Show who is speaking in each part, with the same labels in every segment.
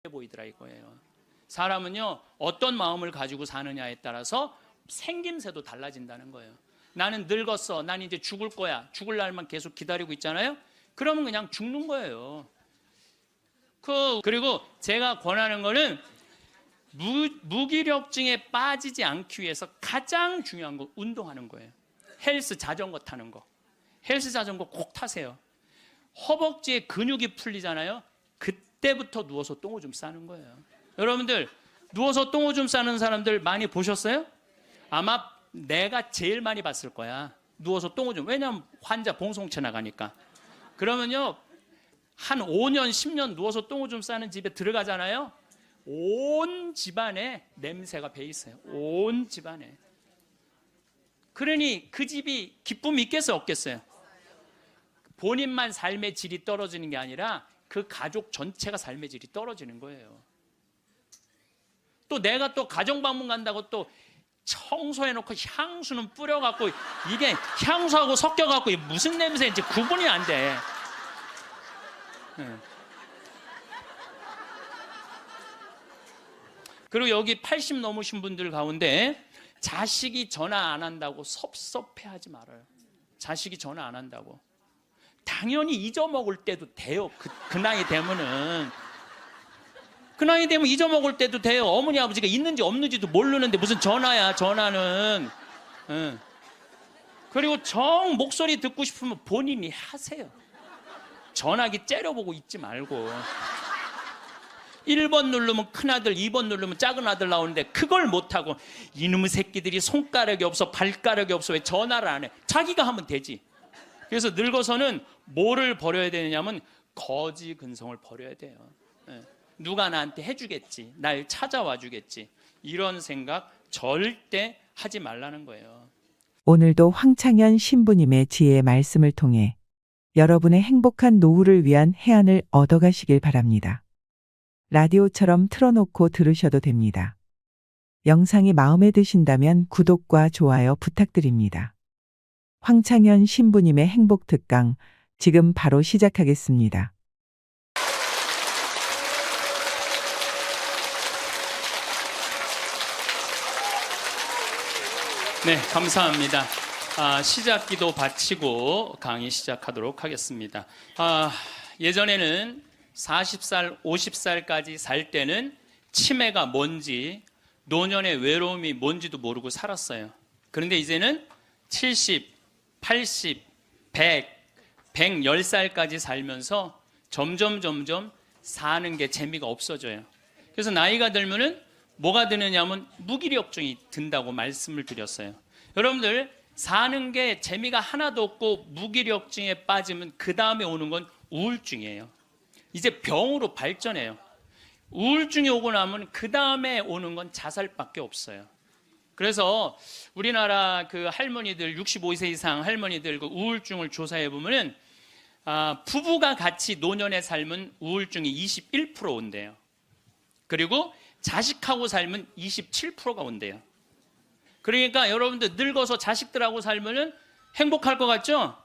Speaker 1: 보이더라 이거예요. 사람은요 어떤 마음을 가지고 사느냐에 따라서 생김새도 달라진다는 거예요. 나는 늙었어, 난 이제 죽을 거야, 죽을 날만 계속 기다리고 있잖아요. 그러면 그냥 죽는 거예요. 그리고 제가 권하는 거는 무기력증에 빠지지 않기 위해서 가장 중요한 거 운동하는 거예요. 헬스 자전거 타는 거. 헬스 자전거 꼭 타세요. 허벅지에 근육이 풀리잖아요. 그때부터 누워서 똥오줌 싸는 거예요. 여러분들 누워서 똥오줌 싸는 사람들 많이 보셨어요? 아마 내가 제일 많이 봤을 거야. 누워서 똥오줌. 왜냐하면 환자 봉송체 나가니까. 그러면요 한 5년 10년 누워서 똥오줌 싸는 집에 들어가잖아요. 온 집안에 냄새가 배 있어요. 온 집안에. 그러니 그 집이 기쁨이 있겠어요 없겠어요? 본인만 삶의 질이 떨어지는 게 아니라 그 가족 전체가 삶의 질이 떨어지는 거예요. 또 내가 또 가정방문 간다고 또 청소해놓고 향수는 뿌려갖고 이게 향수하고 섞여갖고 무슨 냄새인지 구분이 안 돼. 그리고 여기 80 넘으신 분들 가운데 자식이 전화 안 한다고 섭섭해하지 말아요. 자식이 전화 안 한다고. 당연히 잊어먹을 때도 돼요. 그 나이 되면은. 그 나이 되면 잊어먹을 때도 돼요. 어머니 아버지가 있는지 없는지도 모르는데 무슨 전화야 전화는. 그리고 정 목소리 듣고 싶으면 본인이 하세요. 전화기 째려보고 있지 말고. 1번 누르면 큰아들, 2번 누르면 작은아들 나오는데 그걸 못하고 이놈의 새끼들이 손가락이 없어 발가락이 없어 왜 전화를 안 해. 자기가 하면 되지. 그래서 늙어서는 뭐를 버려야 되느냐면 거지 근성을 버려야 돼요. 누가 나한테 해주겠지, 날 찾아와 주겠지, 이런 생각 절대 하지 말라는 거예요.
Speaker 2: 오늘도 황창현 신부님의 지혜의 말씀을 통해 여러분의 행복한 노후를 위한 해안을 얻어가시길 바랍니다. 라디오처럼 틀어놓고 들으셔도 됩니다. 영상이 마음에 드신다면 구독과 좋아요 부탁드립니다. 황창현 신부님의 행복 특강 지금 바로 시작하겠습니다.
Speaker 1: 네, 감사합니다. 시작 기도 바치고 강의 시작하도록 하겠습니다. 예전에는 40살, 50살까지 살 때는 치매가 뭔지, 노년의 외로움이 뭔지도 모르고 살았어요. 그런데 이제는 70, 80, 100, 110살까지 살면서 점점 사는 게 재미가 없어져요. 그래서 나이가 들면은 뭐가 드느냐면 무기력증이 든다고 말씀을 드렸어요. 여러분들 사는 게 재미가 하나도 없고 무기력증에 빠지면 그 다음에 오는 건 우울증이에요. 이제 병으로 발전해요. 우울증이 오고 나면 그 다음에 오는 건 자살밖에 없어요. 그래서 우리나라 그 할머니들 65세 이상 할머니들 그 우울증을 조사해 보면은 부부가 같이 노년에 살면 우울증이 21% 온대요. 그리고 자식하고 살면 27%가 온대요. 그러니까 여러분들 늙어서 자식들하고 살면은 행복할 것 같죠?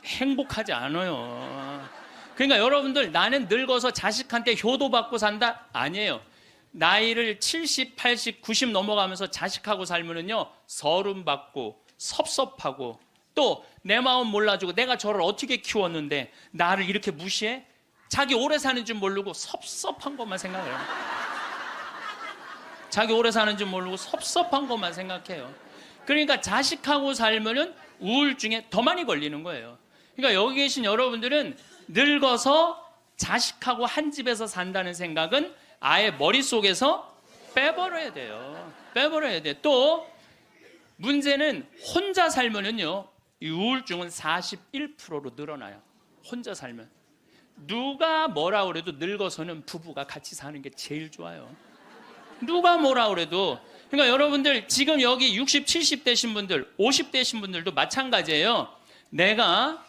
Speaker 1: 행복하지 않아요. 그러니까 여러분들 나는 늙어서 자식한테 효도받고 산다? 아니에요. 나이를 70, 80, 90 넘어가면서 자식하고 살면은요 서름받고 섭섭하고 또 내 마음 몰라주고 내가 저를 어떻게 키웠는데 나를 이렇게 무시해? 자기 오래 사는 줄 모르고 섭섭한 것만 생각해요. 자기 오래 사는 줄 모르고 섭섭한 것만 생각해요. 그러니까 자식하고 살면은 우울증에 더 많이 걸리는 거예요. 그러니까 여기 계신 여러분들은 늙어서 자식하고 한 집에서 산다는 생각은 아예 머릿속에서 빼버려야 돼요. 빼버려야 돼. 또 문제는 혼자 살면은요 이 우울증은 41%로 늘어나요. 혼자 살면. 누가 뭐라 그래도 늙어서는 부부가 같이 사는 게 제일 좋아요. 누가 뭐라 그래도. 그러니까 여러분들 지금 여기 60, 70 되신 분들, 50 되신 분들도 마찬가지예요. 내가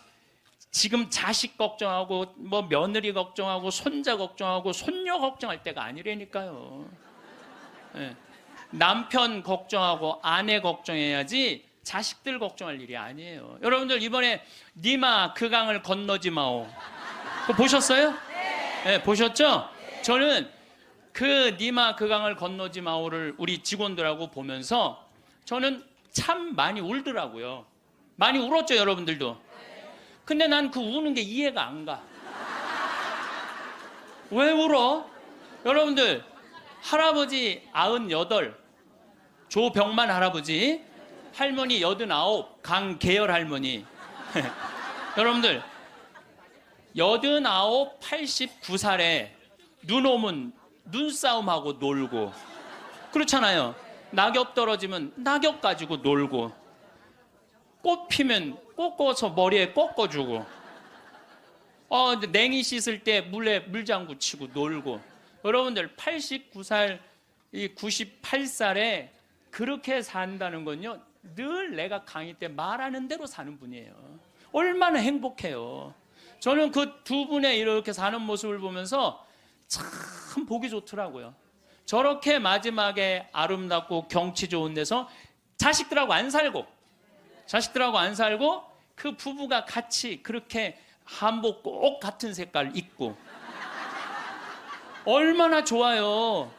Speaker 1: 지금 자식 걱정하고 뭐 며느리 걱정하고 손자 걱정하고 손녀 걱정할 때가 아니라니까요. 네. 남편 걱정하고 아내 걱정해야지 자식들 걱정할 일이 아니에요. 여러분들 이번에 니마 그 강을 건너지 마오. 그거 보셨어요? 네, 보셨죠? 저는 그 니마 그 강을 건너지 마오를 우리 직원들하고 보면서 저는 참 많이 울더라고요. 많이 울었죠, 여러분들도. 근데 난 그 우는 게 이해가 안 가. 왜 울어? 여러분들, 할아버지 98, 조병만 할아버지, 할머니 89, 강계열 할머니. 여러분들, 89, 89살에 눈 오면 눈싸움하고 놀고, 그렇잖아요. 낙엽 떨어지면 낙엽 가지고 놀고, 꽃 피면 꽃 꽂아서 머리에 꽂아주고, 냉이 씻을 때 물에 물장구 치고 놀고. 여러분들 89살, 이 98살에 그렇게 산다는 건요, 늘 내가 강의 때 말하는 대로 사는 분이에요. 얼마나 행복해요. 저는 그 두 분의 이렇게 사는 모습을 보면서 참 보기 좋더라고요. 저렇게 마지막에 아름답고 경치 좋은 데서 자식들하고 안 살고 그 부부가 같이 그렇게 한복 꼭 같은 색깔 입고 얼마나 좋아요.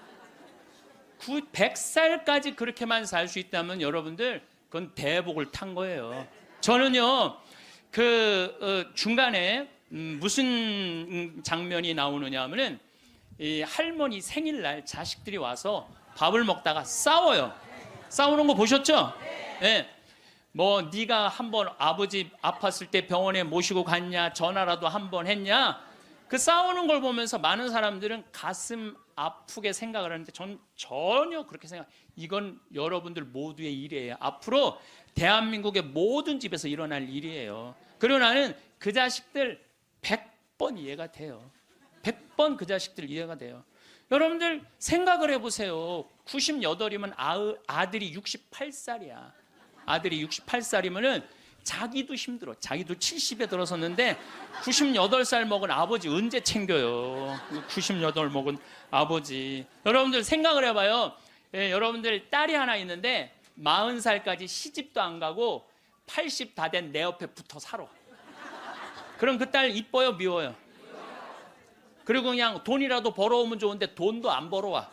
Speaker 1: 100살까지 그렇게만 살 수 있다면 여러분들 그건 대복을 탄 거예요. 저는요 중간에 무슨 장면이 나오느냐 하면은 이 할머니 생일날 자식들이 와서 밥을 먹다가 싸워요. 싸우는 거 보셨죠? 네. 뭐 네가 한번 아버지 아팠을 때 병원에 모시고 갔냐, 전화라도 한번 했냐. 그 싸우는 걸 보면서 많은 사람들은 가슴 아프게 생각을 하는데 전 전혀 그렇게 이건 여러분들 모두의 일이에요. 앞으로 대한민국의 모든 집에서 일어날 일이에요. 그리고 나는 그 자식들 100번 이해가 돼요. 100번 그 자식들 이해가 돼요. 여러분들 생각을 해보세요. 98이면 아들이 68살이야. 아들이 68살이면은 자기도 힘들어. 자기도 70에 들어섰는데 98살 먹은 아버지 언제 챙겨요? 98 먹은 아버지. 여러분들 생각을 해봐요. 예, 여러분들 딸이 하나 있는데 40살까지 시집도 안 가고 80 다 된 내 옆에 붙어 살아. 그럼 그 딸 이뻐요, 미워요? 그리고 그냥 돈이라도 벌어오면 좋은데 돈도 안 벌어와.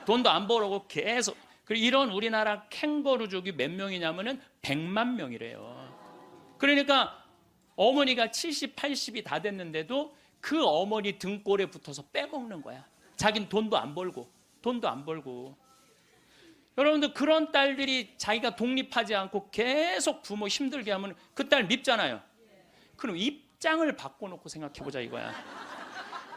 Speaker 1: 돈도 안 벌어오고 계속. 그리고 이런 우리나라 캥거루족이 몇 명이냐면은 100만 명이래요. 그러니까 어머니가 70, 80이 다 됐는데도 그 어머니 등골에 붙어서 빼먹는 거야. 자긴 돈도 안 벌고. 여러분들 그런 딸들이 자기가 독립하지 않고 계속 부모 힘들게 하면 그 딸 밉잖아요. 그럼 입장을 바꿔놓고 생각해보자 이거야.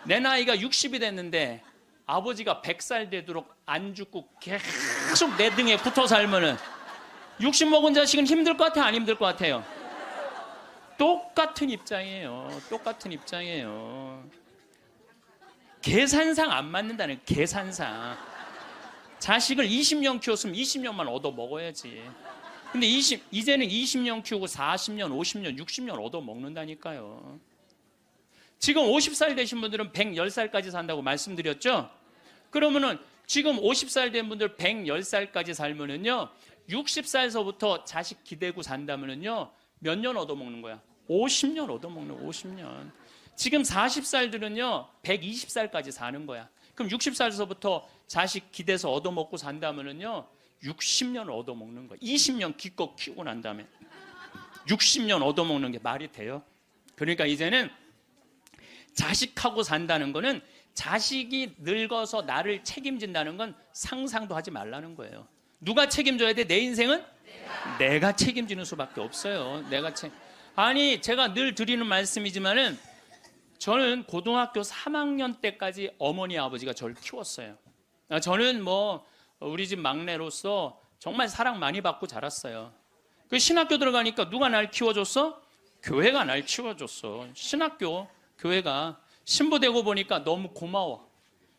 Speaker 1: 내 나이가 60이 됐는데 아버지가 100살 되도록 안 죽고 계속 내 등에 붙어 살면은 60 먹은 자식은 힘들 것 같아요? 안 힘들 것 같아요? 똑같은 입장이에요. 계산상 안 맞는다는, 계산상. 자식을 20년 키웠으면 20년만 얻어 먹어야지. 근데 이제는 20년 키우고 40년, 50년, 60년 얻어 먹는다니까요. 지금 50살 되신 분들은 110살까지 산다고 말씀드렸죠? 그러면은 지금 50살 된 분들 110살까지 살면은요, 60살서부터 자식 기대고 산다면은요, 몇 년 얻어먹는 거야? 50년 얻어먹는, 50년. 지금 40살들은요, 120살까지 사는 거야. 그럼 60살서부터 자식 기대서 얻어먹고 산다면은요, 60년 얻어먹는 거야. 20년 기껏 키우고 난 다음에 60년 얻어먹는 게 말이 돼요? 그러니까 이제는 자식하고 산다는 거는 자식이 늙어서 나를 책임진다는 건 상상도 하지 말라는 거예요. 누가 책임져야 돼? 내 인생은? 내가 책임지는 수밖에 없어요. 아니, 제가 늘 드리는 말씀이지만은 저는 고등학교 3학년 때까지 어머니 아버지가 저를 키웠어요. 저는 우리 집 막내로서 정말 사랑 많이 받고 자랐어요. 그 신학교 들어가니까 누가 날 키워줬어? 교회가 날 키워줬어. 신학교, 교회가. 신부되고 보니까 너무 고마워.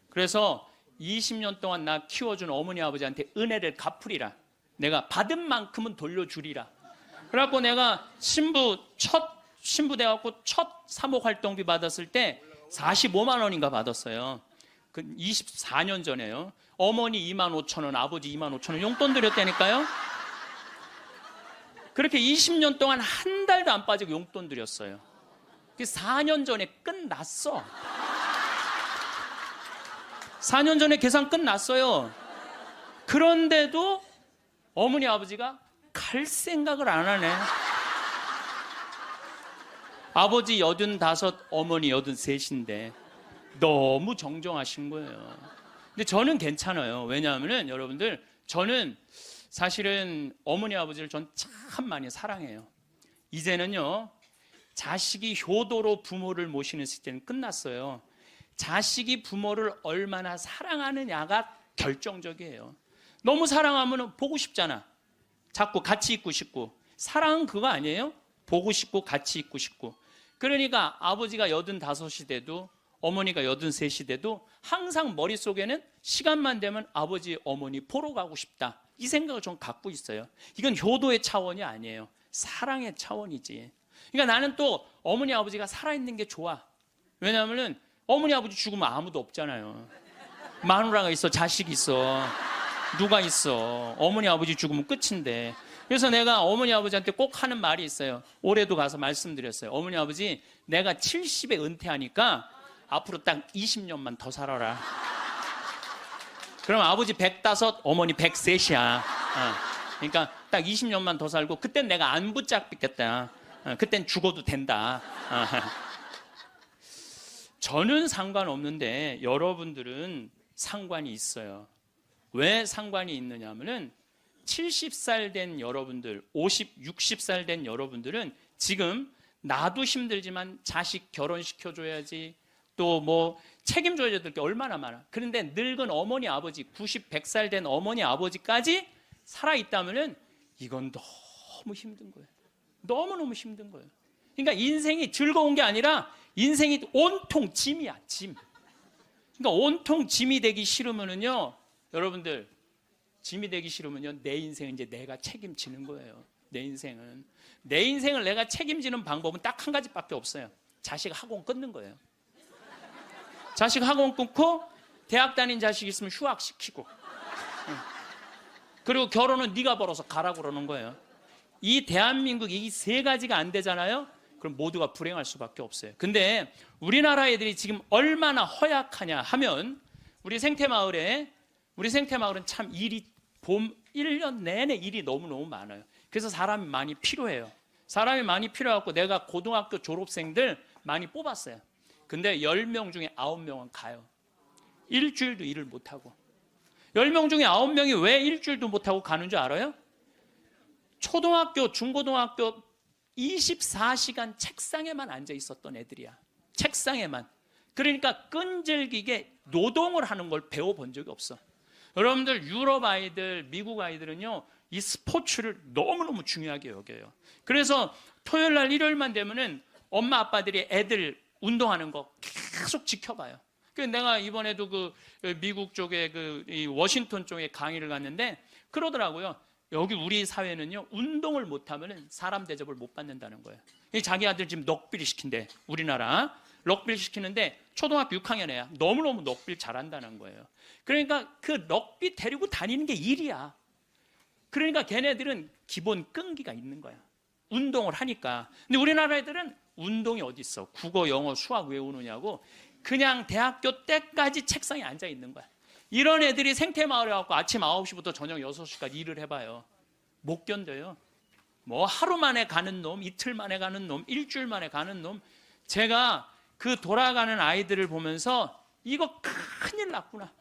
Speaker 1: 그래서 20년 동안 나 키워준 어머니 아버지한테 은혜를 갚으리라. 내가 받은 만큼은 돌려주리라. 그래갖고 내가 신부 돼갖고 첫 사목 활동비 받았을 때 45만 원인가 받았어요. 그 24년 전에요. 어머니 25,000원, 아버지 25,000원 용돈 드렸다니까요. 그렇게 20년 동안 한 달도 안 빠지고 용돈 드렸어요. 4년 전에 끝났어. 4년 전에 계산 끝났어요. 그런데도 어머니 아버지가 갈 생각을 안 하네. 아버지 85, 어머니 83인데 너무 정정하신 거예요. 근데 저는 괜찮아요. 왜냐하면 여러분들, 저는 사실은 어머니 아버지를 전 참 많이 사랑해요. 이제는요, 자식이 효도로 부모를 모시는 시대는 끝났어요. 자식이 부모를 얼마나 사랑하느냐가 결정적이에요. 너무 사랑하면 보고 싶잖아. 자꾸 같이 있고 싶고. 사랑은 그거 아니에요? 보고 싶고 같이 있고 싶고. 그러니까 아버지가 85이 돼도 어머니가 83이 돼도 항상 머릿속에는 시간만 되면 아버지, 어머니 보러 가고 싶다. 이 생각을 좀 갖고 있어요. 이건 효도의 차원이 아니에요. 사랑의 차원이지. 그러니까 나는 또 어머니, 아버지가 살아있는 게 좋아. 왜냐하면 어머니, 아버지 죽으면 아무도 없잖아요. 마누라가 있어, 자식이 있어, 누가 있어. 어머니, 아버지 죽으면 끝인데. 그래서 내가 어머니, 아버지한테 꼭 하는 말이 있어요. 올해도 가서 말씀드렸어요. 어머니, 아버지, 내가 70에 은퇴하니까 앞으로 딱 20년만 더 살아라. 그럼 아버지 105, 어머니 103이야. 그러니까 딱 20년만 더 살고, 그땐 내가 안 붙잡겠다. 그땐 죽어도 된다. 저는 상관없는데 여러분들은 상관이 있어요. 왜 상관이 있느냐 하면은 70살 된 여러분들, 50, 60살 된 여러분들은 지금 나도 힘들지만 자식 결혼시켜줘야지, 또 뭐 책임져야 될 게 얼마나 많아. 그런데 늙은 어머니, 아버지, 90, 100살 된 어머니, 아버지까지 살아있다면은 이건 너무 힘든 거예요. 너무너무 힘든 거예요. 그러니까 인생이 즐거운 게 아니라 인생이 온통 짐이야, 짐. 그러니까 온통 짐이 되기 싫으면은요, 여러분들, 짐이 되기 싫으면요, 내 인생은 이제 내가 책임지는 거예요. 내 인생을 내가 책임지는 방법은 딱 한 가지밖에 없어요. 자식 학원 끊는 거예요. 자식 학원 끊고 대학 다닌 자식 있으면 휴학시키고, 그리고 결혼은 네가 벌어서 가라고 그러는 거예요. 이 대한민국 이 세 가지가 안 되잖아요. 그럼 모두가 불행할 수밖에 없어요. 근데 우리나라 애들이 지금 얼마나 허약하냐 하면, 우리 생태마을은 참 일이 1년 내내 일이 너무너무 많아요. 그래서 사람이 많이 필요해요. 사람이 많이 필요해갖고 내가 고등학교 졸업생들 많이 뽑았어요. 근데 10명 중에 9명은 가요. 일주일도 일을 못하고. 10명 중에 9명이 왜 일주일도 못하고 가는 줄 알아요? 초등학교, 중고등학교 24시간 책상에만 앉아 있었던 애들이야. 책상에만. 그러니까 끈질기게 노동을 하는 걸 배워본 적이 없어. 여러분들, 유럽 아이들, 미국 아이들은요, 이 스포츠를 너무너무 중요하게 여겨요. 그래서 토요일 날, 일요일만 되면은 엄마 아빠들이 애들 운동하는 거 계속 지켜봐요. 그래서 내가 이번에도 그 미국 쪽에 이 워싱턴 쪽에 강의를 갔는데 그러더라고요. 여기 우리 사회는요, 운동을 못하면 사람 대접을 못 받는다는 거예요. 자기 아들 지금 럭비를 시킨대. 우리나라 럭비를 시키는데 초등학교 6학년 애야. 너무너무 럭비를 잘한다는 거예요. 그러니까 그 럭비 데리고 다니는 게 일이야. 그러니까 걔네들은 기본 끈기가 있는 거야. 운동을 하니까. 근데 우리나라 애들은 운동이 어디 있어? 국어, 영어, 수학 외우느냐고 그냥 대학교 때까지 책상에 앉아 있는 거야. 이런 애들이 생태마을에 와서 아침 9시부터 저녁 6시까지 일을 해봐요. 못 견뎌요. 뭐 하루 만에 가는 놈, 이틀 만에 가는 놈, 일주일 만에 가는 놈. 제가 그 돌아가는 아이들을 보면서 이거 큰일 났구나.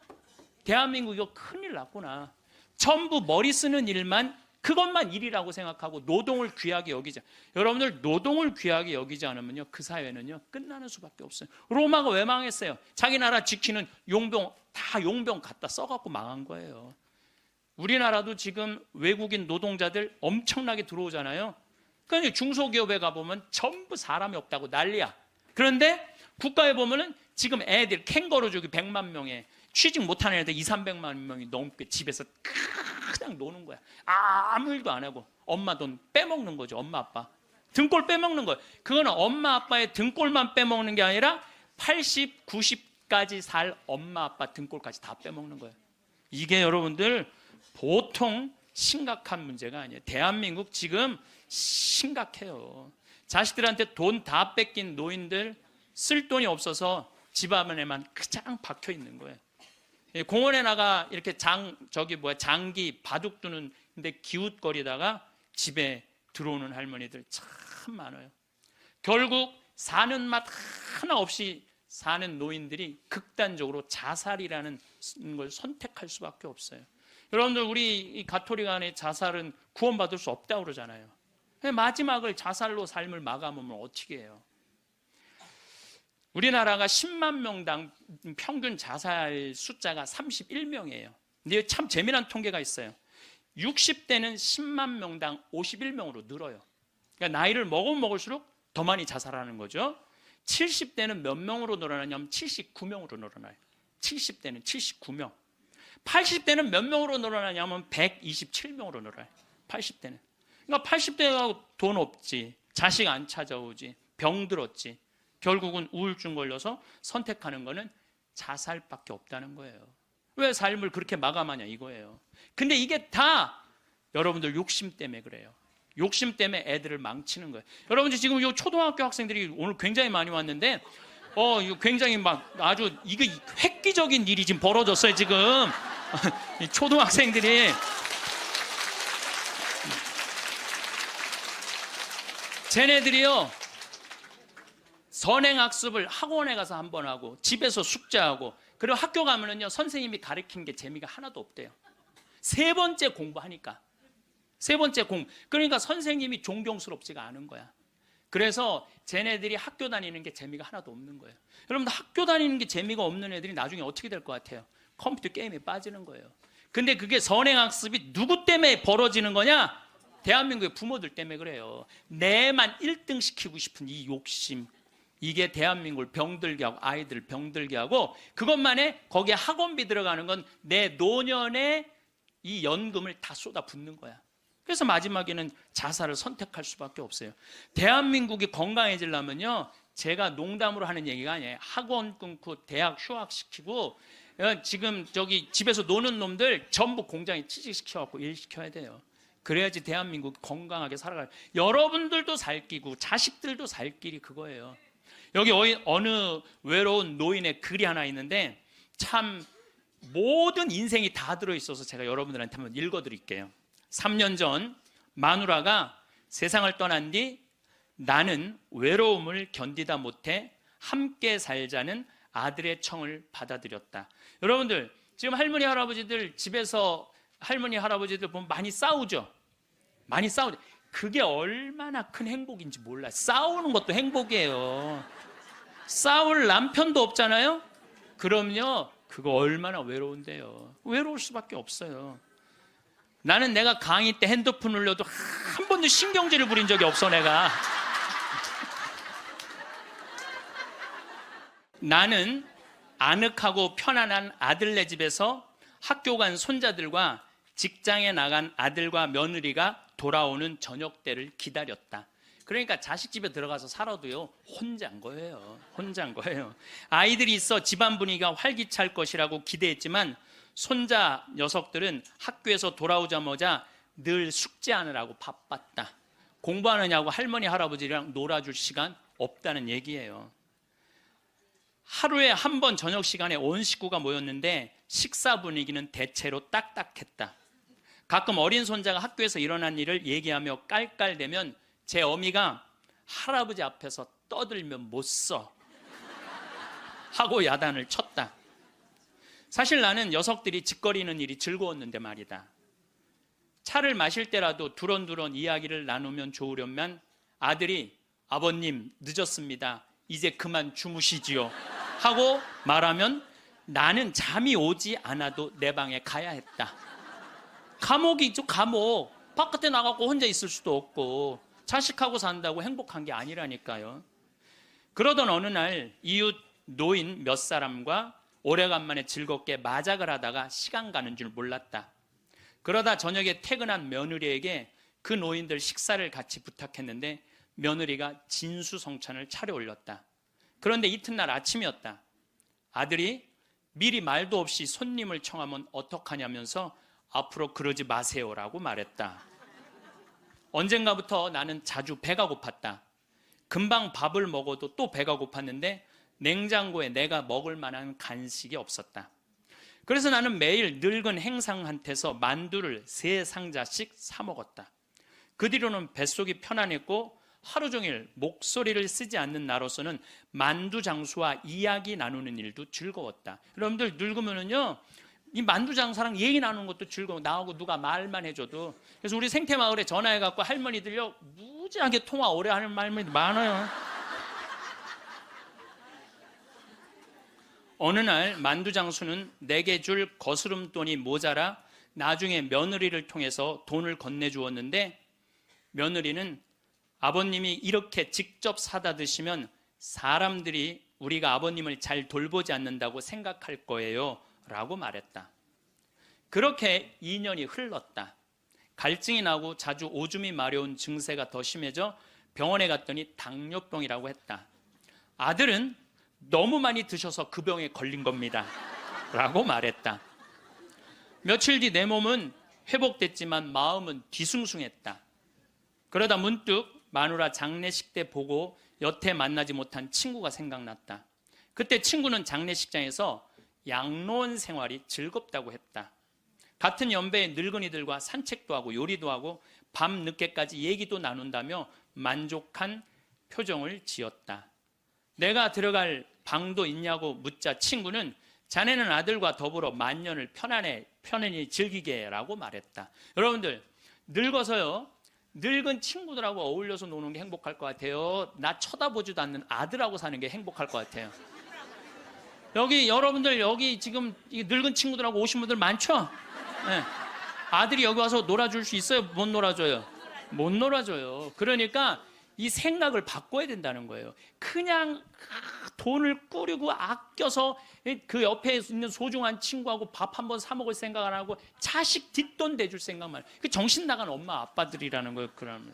Speaker 1: 대한민국 이거 큰일 났구나. 전부 머리 쓰는 일만, 그것만 일이라고 생각하고 노동을 귀하게 여기자. 여러분들, 노동을 귀하게 여기지 않으면요, 그 사회는요 끝나는 수밖에 없어요. 로마가 왜 망했어요? 자기 나라 지키는 용병 다 용병 갖다 써갖고 망한 거예요. 우리나라도 지금 외국인 노동자들 엄청나게 들어오잖아요. 그러니까 중소기업에 가보면 전부 사람이 없다고 난리야. 그런데 국가에 보면은 지금 애들 캥거루족이 100만 명에 취직 못하는 애들 200~300만 명이 넘게 집에서 그냥 노는 거야. 아무 일도 안 하고 엄마 돈 빼먹는 거죠. 엄마 아빠 등골 빼먹는 거예요. 그거는 엄마 아빠의 등골만 빼먹는 게 아니라 80, 90까지 살 엄마 아빠 등골까지 다 빼먹는 거예요. 이게 여러분들 보통 심각한 문제가 아니에요. 대한민국 지금 심각해요. 자식들한테 돈 다 뺏긴 노인들, 쓸 돈이 없어서 집 안에만 그냥 박혀 있는 거예요. 공원에 나가 이렇게 장기 바둑 두는 근데 기웃거리다가 집에 들어오는 할머니들 참 많아요. 결국 사는 맛 하나 없이 사는 노인들이 극단적으로 자살이라는 걸 선택할 수밖에 없어요. 여러분들, 우리 이 가톨릭 안에 자살은 구원받을 수 없다고 그러잖아요. 마지막을 자살로 삶을 마감하면 어떻게 해요? 우리나라가 10만 명당 평균 자살 숫자가 31명이에요. 근데 참 재미난 통계가 있어요. 60대는 10만 명당 51명으로 늘어요. 그러니까 나이를 먹을수록 더 많이 자살하는 거죠. 70대는 몇 명으로 늘어나냐면 79명으로 늘어나요. 70대는 79명. 80대는 몇 명으로 늘어나냐면 127명으로 늘어나요. 80대는. 그러니까 80대가 돈 없지, 자식 안 찾아오지, 병들었지, 결국은 우울증 걸려서 선택하는 거는 자살밖에 없다는 거예요. 왜 삶을 그렇게 마감하냐 이거예요. 근데 이게 다 여러분들 욕심 때문에 그래요. 욕심 때문에 애들을 망치는 거예요. 여러분들 지금 이 초등학교 학생들이 오늘 굉장히 많이 왔는데 이거 굉장히 막 아주 이거 획기적인 일이 지금 벌어졌어요 지금. 이 초등학생들이 쟤네들이요 선행학습을 학원에 가서 한 번 하고 집에서 숙제하고 그리고 학교 가면은요 선생님이 가르치는 게 재미가 하나도 없대요. 세 번째 공부하니까. 세 번째 그러니까 선생님이 존경스럽지가 않은 거야. 그래서 쟤네들이 학교 다니는 게 재미가 하나도 없는 거예요. 여러분들, 학교 다니는 게 재미가 없는 애들이 나중에 어떻게 될 것 같아요? 컴퓨터 게임에 빠지는 거예요. 근데 그게 선행학습이 누구 때문에 벌어지는 거냐? 대한민국의 부모들 때문에 그래요. 내만 1등 시키고 싶은 이 욕심, 이게 대한민국을 병들게 하고 아이들 병들게 하고, 그것만에 거기에 학원비 들어가는 건 내 노년의 이 연금을 다 쏟아붓는 거야. 그래서 마지막에는 자살을 선택할 수밖에 없어요. 대한민국이 건강해지려면요, 제가 농담으로 하는 얘기가 아니에요. 학원 끊고 대학 휴학시키고 지금 저기 집에서 노는 놈들 전부 공장에 취직시켜갖고 일시켜야 돼요. 그래야지 대한민국 건강하게 살아가요. 여러분들도 살 끼고 자식들도 살 길이 그거예요. 여기 어느 외로운 노인의 글이 하나 있는데 참 모든 인생이 다 들어있어서 제가 여러분들한테 한번 읽어드릴게요. 3년 전 마누라가 세상을 떠난 뒤 나는 외로움을 견디다 못해 함께 살자는 아들의 청을 받아들였다. 여러분들, 지금 할머니 할아버지들 집에서 할머니 할아버지들 보면 많이 싸우죠. 많이 싸우죠. 그게 얼마나 큰 행복인지 몰라요. 싸우는 것도 행복이에요. 싸울 남편도 없잖아요. 그럼요, 그거 얼마나 외로운데요. 외로울 수밖에 없어요. 나는 내가 강의 때 핸드폰 울려도 한 번도 신경질을 부린 적이 없어. 내가 나는 아늑하고 편안한 아들네 집에서 학교 간 손자들과 직장에 나간 아들과 며느리가 돌아오는 저녁 때를 기다렸다. 그러니까 자식 집에 들어가서 살아도요 혼자인 거예요. 혼자인 거예요. 아이들이 있어 집안 분위기가 활기찰 것이라고 기대했지만 손자 녀석들은 학교에서 돌아오자마자 늘 숙제하느라고 바빴다. 공부하느냐고 할머니 할아버지랑 놀아줄 시간 없다는 얘기예요. 하루에 한 번 저녁 시간에 온 식구가 모였는데 식사 분위기는 대체로 딱딱했다. 가끔 어린 손자가 학교에서 일어난 일을 얘기하며 깔깔대면 제 어미가 할아버지 앞에서 떠들면 못 써 하고 야단을 쳤다. 사실 나는 녀석들이 짓거리는 일이 즐거웠는데 말이다. 차를 마실 때라도 두런두런 이야기를 나누면 좋으련만 아들이 아버님 늦었습니다. 이제 그만 주무시지요 하고 말하면 나는 잠이 오지 않아도 내 방에 가야 했다. 감옥이죠, 감옥. 바깥에 나가고 혼자 있을 수도 없고 자식하고 산다고 행복한 게 아니라니까요. 그러던 어느 날 이웃 노인 몇 사람과 오래간만에 즐겁게 마작을 하다가 시간 가는 줄 몰랐다. 그러다 저녁에 퇴근한 며느리에게 그 노인들 식사를 같이 부탁했는데 며느리가 진수성찬을 차려올렸다. 그런데 이튿날 아침이었다. 아들이 미리 말도 없이 손님을 청하면 어떡하냐면서 앞으로 그러지 마세요라고 말했다. 언젠가부터 나는 자주 배가 고팠다. 금방 밥을 먹어도 또 배가 고팠는데 냉장고에 내가 먹을 만한 간식이 없었다. 그래서 나는 매일 늙은 행상한테서 만두를 3상자씩 사 먹었다. 그 뒤로는 뱃속이 편안했고 하루 종일 목소리를 쓰지 않는 나로서는 만두 장수와 이야기 나누는 일도 즐거웠다. 여러분들 늙으면은요, 이 만두 장사랑 얘기 나누는 것도 즐거워. 나하고 누가 말만 해줘도. 그래서 우리 생태마을에 전화해갖고 할머니들요, 무지하게 통화 오래 하는 할머니들 많아요. 어느 날 만두 장수는 내게 줄 거스름돈이 모자라 나중에 며느리를 통해서 돈을 건네주었는데, 며느리는 아버님이 이렇게 직접 사다 드시면 사람들이 우리가 아버님을 잘 돌보지 않는다고 생각할 거예요 라고 말했다. 그렇게 2년이 흘렀다. 갈증이 나고 자주 오줌이 마려운 증세가 더 심해져 병원에 갔더니 당뇨병이라고 했다. 아들은 너무 많이 드셔서 그 병에 걸린 겁니다 라고 말했다. 며칠 뒤 내 몸은 회복됐지만 마음은 뒤숭숭했다. 그러다 문득 마누라 장례식 때 보고 여태 만나지 못한 친구가 생각났다. 그때 친구는 장례식장에서 양로원 생활이 즐겁다고 했다. 같은 연배의 늙은이들과 산책도 하고 요리도 하고 밤 늦게까지 얘기도 나눈다며 만족한 표정을 지었다. 내가 들어갈 방도 있냐고 묻자 친구는 자네는 아들과 더불어 만년을 편안히 즐기게 라고 말했다. 여러분들 늙어서요, 늙은 친구들하고 어울려서 노는 게 행복할 것 같아요? 나 쳐다보지도 않는 아들하고 사는 게 행복할 것 같아요? 여러분들 여기 지금 늙은 친구들하고 오신 분들 많죠? 네. 아들이 여기 와서 놀아줄 수 있어요? 못 놀아줘요? 못 놀아줘요. 그러니까 이 생각을 바꿔야 된다는 거예요. 그냥 돈을 꾸리고 아껴서 그 옆에 있는 소중한 친구하고 밥 한 번 사 먹을 생각 안 하고 자식 뒷돈 대줄 생각만. 그 정신 나간 엄마 아빠들이라는 거예요. 그러면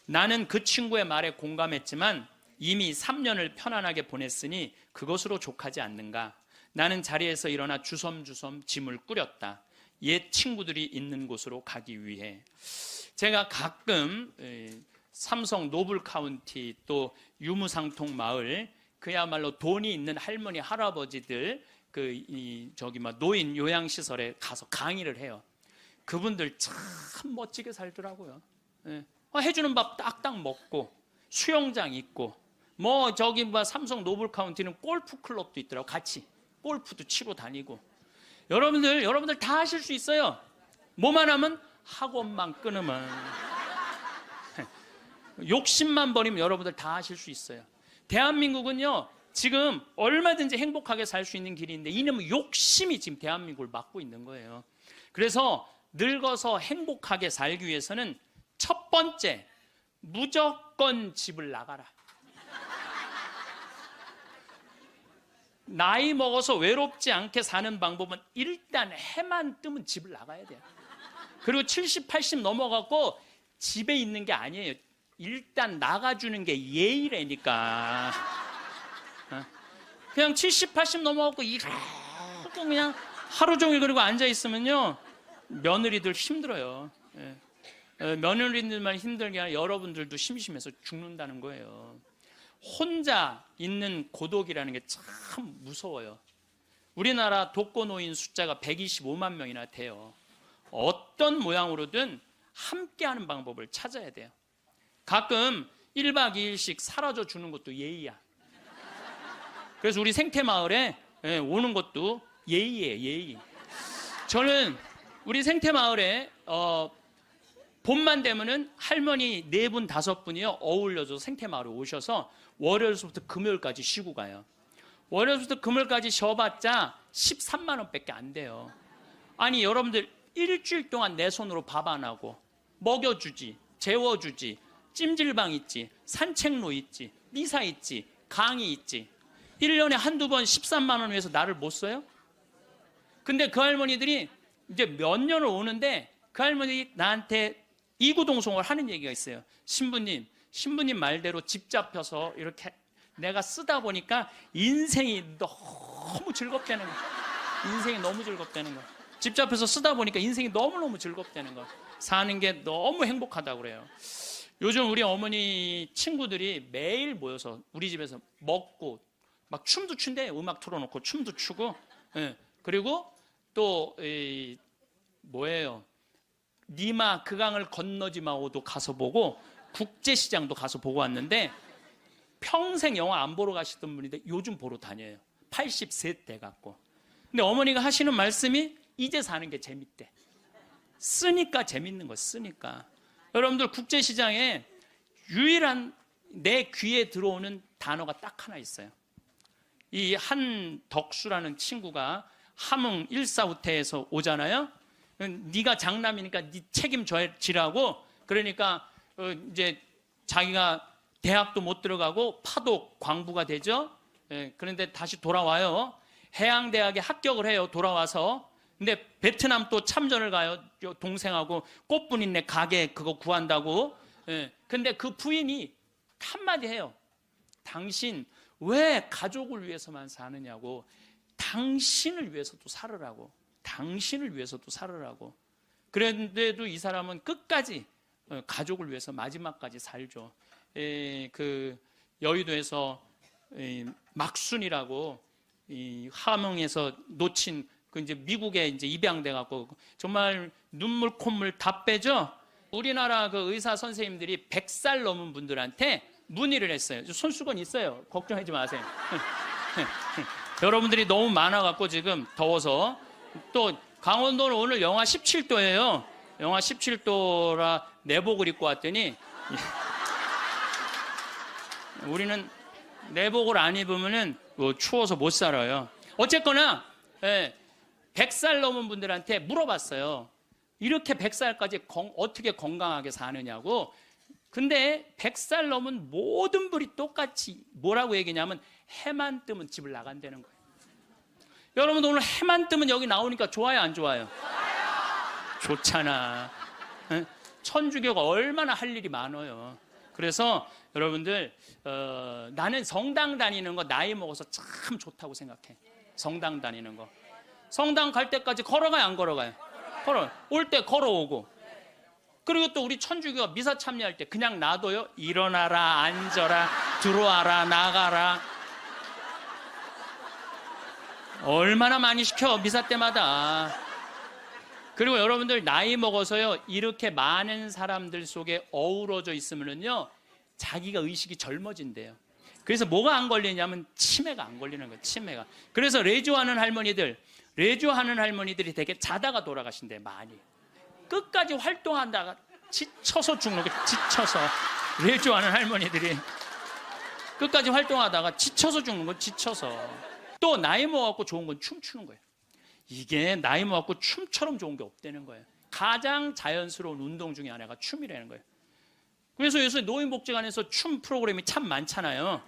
Speaker 1: 나는 그 친구의 말에 공감했지만 이미 3년을 편안하게 보냈으니 그것으로 족하지 않는가. 나는 자리에서 일어나 주섬주섬 짐을 꾸렸다. 옛 친구들이 있는 곳으로 가기 위해. 제가 가끔 삼성 노블 카운티 또 유무상통 마을, 그야말로 돈이 있는 할머니 할아버지들 노인 요양시설에 가서 강의를 해요. 그분들 참 멋지게 살더라고요. 해주는 밥 딱딱 먹고 수영장 있고 삼성 노블 카운티는 골프 클럽도 있더라고. 같이 골프도 치고 다니고. 여러분들 다 하실 수 있어요. 뭐만 하면, 학원만 끊으면, 욕심만 버리면 여러분들 다 하실 수 있어요. 대한민국은요, 지금 얼마든지 행복하게 살 수 있는 길인데 이놈의 욕심이 지금 대한민국을 막고 있는 거예요. 그래서 늙어서 행복하게 살기 위해서는 첫 번째, 무조건 집을 나가라. 나이 먹어서 외롭지 않게 사는 방법은 일단 해만 뜨면 집을 나가야 돼요. 그리고 70, 80 넘어가고 집에 있는 게 아니에요. 일단 나가주는 게 예의라니까. 그냥 70, 80 넘어가고 이렇게 그냥 하루 종일 그리고 앉아있으면요, 며느리들 힘들어요. 며느리들만 힘들게 아니라 여러분들도 심심해서 죽는다는 거예요. 혼자 있는 고독이라는 게 참 무서워요. 우리나라 독거노인 숫자가 125만 명이나 돼요. 어떤 모양으로든 함께하는 방법을 찾아야 돼요. 가끔 1박 2일씩 사라져 주는 것도 예의야. 그래서 우리 생태마을에 오는 것도 예의예요, 예의. 저는 우리 생태마을에 봄만 되면은 할머니 4분, 5분이요 어울려서 생태마을에 오셔서 월요일부터 금요일까지 쉬고 가요. 월요일부터 금요일까지 쉬어봤자 13만 원밖에 안 돼요. 아니 여러분들 일주일 동안 내 손으로 밥 안 하고 먹여주지, 재워주지, 찜질방 있지, 산책로 있지, 미사 있지, 강의 있지. 1년에 한두 번 13만 원 위해서 나를 못 써요? 근데 그 할머니들이 이제 몇 년을 오는데 그 할머니들이 나한테 이구동성을 하는 얘기가 있어요. 신부님 말대로 집 잡혀서 이렇게 내가 쓰다 보니까 인생이 너무 즐겁다는 거야. 인생이 너무 즐겁다는 거야. 집 잡혀서 쓰다 보니까 인생이 너무너무 즐겁다는 거야. 사는 게 너무 행복하다고 그래요. 요즘 우리 어머니 친구들이 매일 모여서 우리 집에서 먹고 막 춤도 춘대요. 음악 틀어놓고 춤도 추고. 그 그리고 또 뭐예요? 니마 그 강을 건너지 마오도 가서 보고 국제시장도 가서 보고 왔는데 평생 영화 안 보러 가시던 분인데 요즘 보러 다녀요. 80세 돼 갖고. 근데 어머니가 하시는 말씀이 이제 사는 게 재밌대. 쓰니까 재밌는 거 쓰니까. 여러분들 국제시장에 유일한 내 귀에 들어오는 단어가 딱 하나 있어요. 이 한덕수라는 친구가 함흥 일사후퇴에서 오잖아요. 네가 장남이니까 네 책임져지라고. 그러니까 이제 자기가 대학도 못 들어가고 파독 광부가 되죠. 그런데 다시 돌아와요. 해양대학에 합격을 해요. 돌아와서. 근데 베트남 또 참전을 가요. 동생하고 꽃분이네 가게 그거 구한다고. 근데 그 부인이 한마디 해요. 당신 왜 가족을 위해서만 사느냐고. 당신을 위해서도 살으라고. 당신을 위해서도 살으라고. 그런데도 이 사람은 끝까지 가족을 위해서 마지막까지 살죠. 그 여의도에서 막순이라고 함흥에서 놓친 그 이제 미국에 이제 입양돼 갖고 정말 눈물 콧물 다 빼죠. 우리나라 그 의사 선생님들이 100살 넘은 분들한테 문의를 했어요. 손수건 있어요. 걱정하지 마세요. 여러분들이 너무 많아 갖고 지금 더워서. 또 강원도는 오늘 영하 17도예요. 영하 17도라 내복을 입고 왔더니 우리는 내복을 안 입으면은 추워서 못 살아요. 어쨌거나 100살 넘은 분들한테 물어봤어요. 이렇게 100살까지 어떻게 건강하게 사느냐고. 근데 100살 넘은 모든 분이 똑같이 뭐라고 얘기냐면 해만 뜨면 집을 나간다는 거예요. 여러분 오늘 해만 뜨면 여기 나오니까 좋아요 안 좋아요? 좋잖아. 천주교가 얼마나 할 일이 많아요. 그래서 여러분들 나는 성당 다니는 거 나이 먹어서 참 좋다고 생각해. 성당 다니는 거. 성당 갈 때까지 걸어가요 안 걸어가요? 걸어. 올 때 걸어오고. 그리고 또 우리 천주교가 미사 참여할 때 그냥 놔둬요. 일어나라 앉아라 들어와라 나가라. 얼마나 많이 시켜 미사 때마다. 그리고 여러분들 나이 먹어서요 이렇게 많은 사람들 속에 어우러져 있으면요 자기가 의식이 젊어진대요. 그래서 뭐가 안 걸리냐면 치매가 안 걸리는 거예요. 치매가. 그래서 레주하는 할머니들이 되게 자다가 돌아가신대. 많이 끝까지 활동한다가 지쳐서 죽는 거예요. 지쳐서. 레주하는 할머니들이 끝까지 활동하다가 지쳐서 죽는 거예요. 지쳐서. 또 나이 먹어갖고 좋은 건 춤추는 거예요. 이게 나이 먹고 춤처럼 좋은 게 없다는 거예요. 가장 자연스러운 운동 중에 하나가 춤이라는 거예요. 그래서 요새 노인복지관에서 춤 프로그램이 참 많잖아요.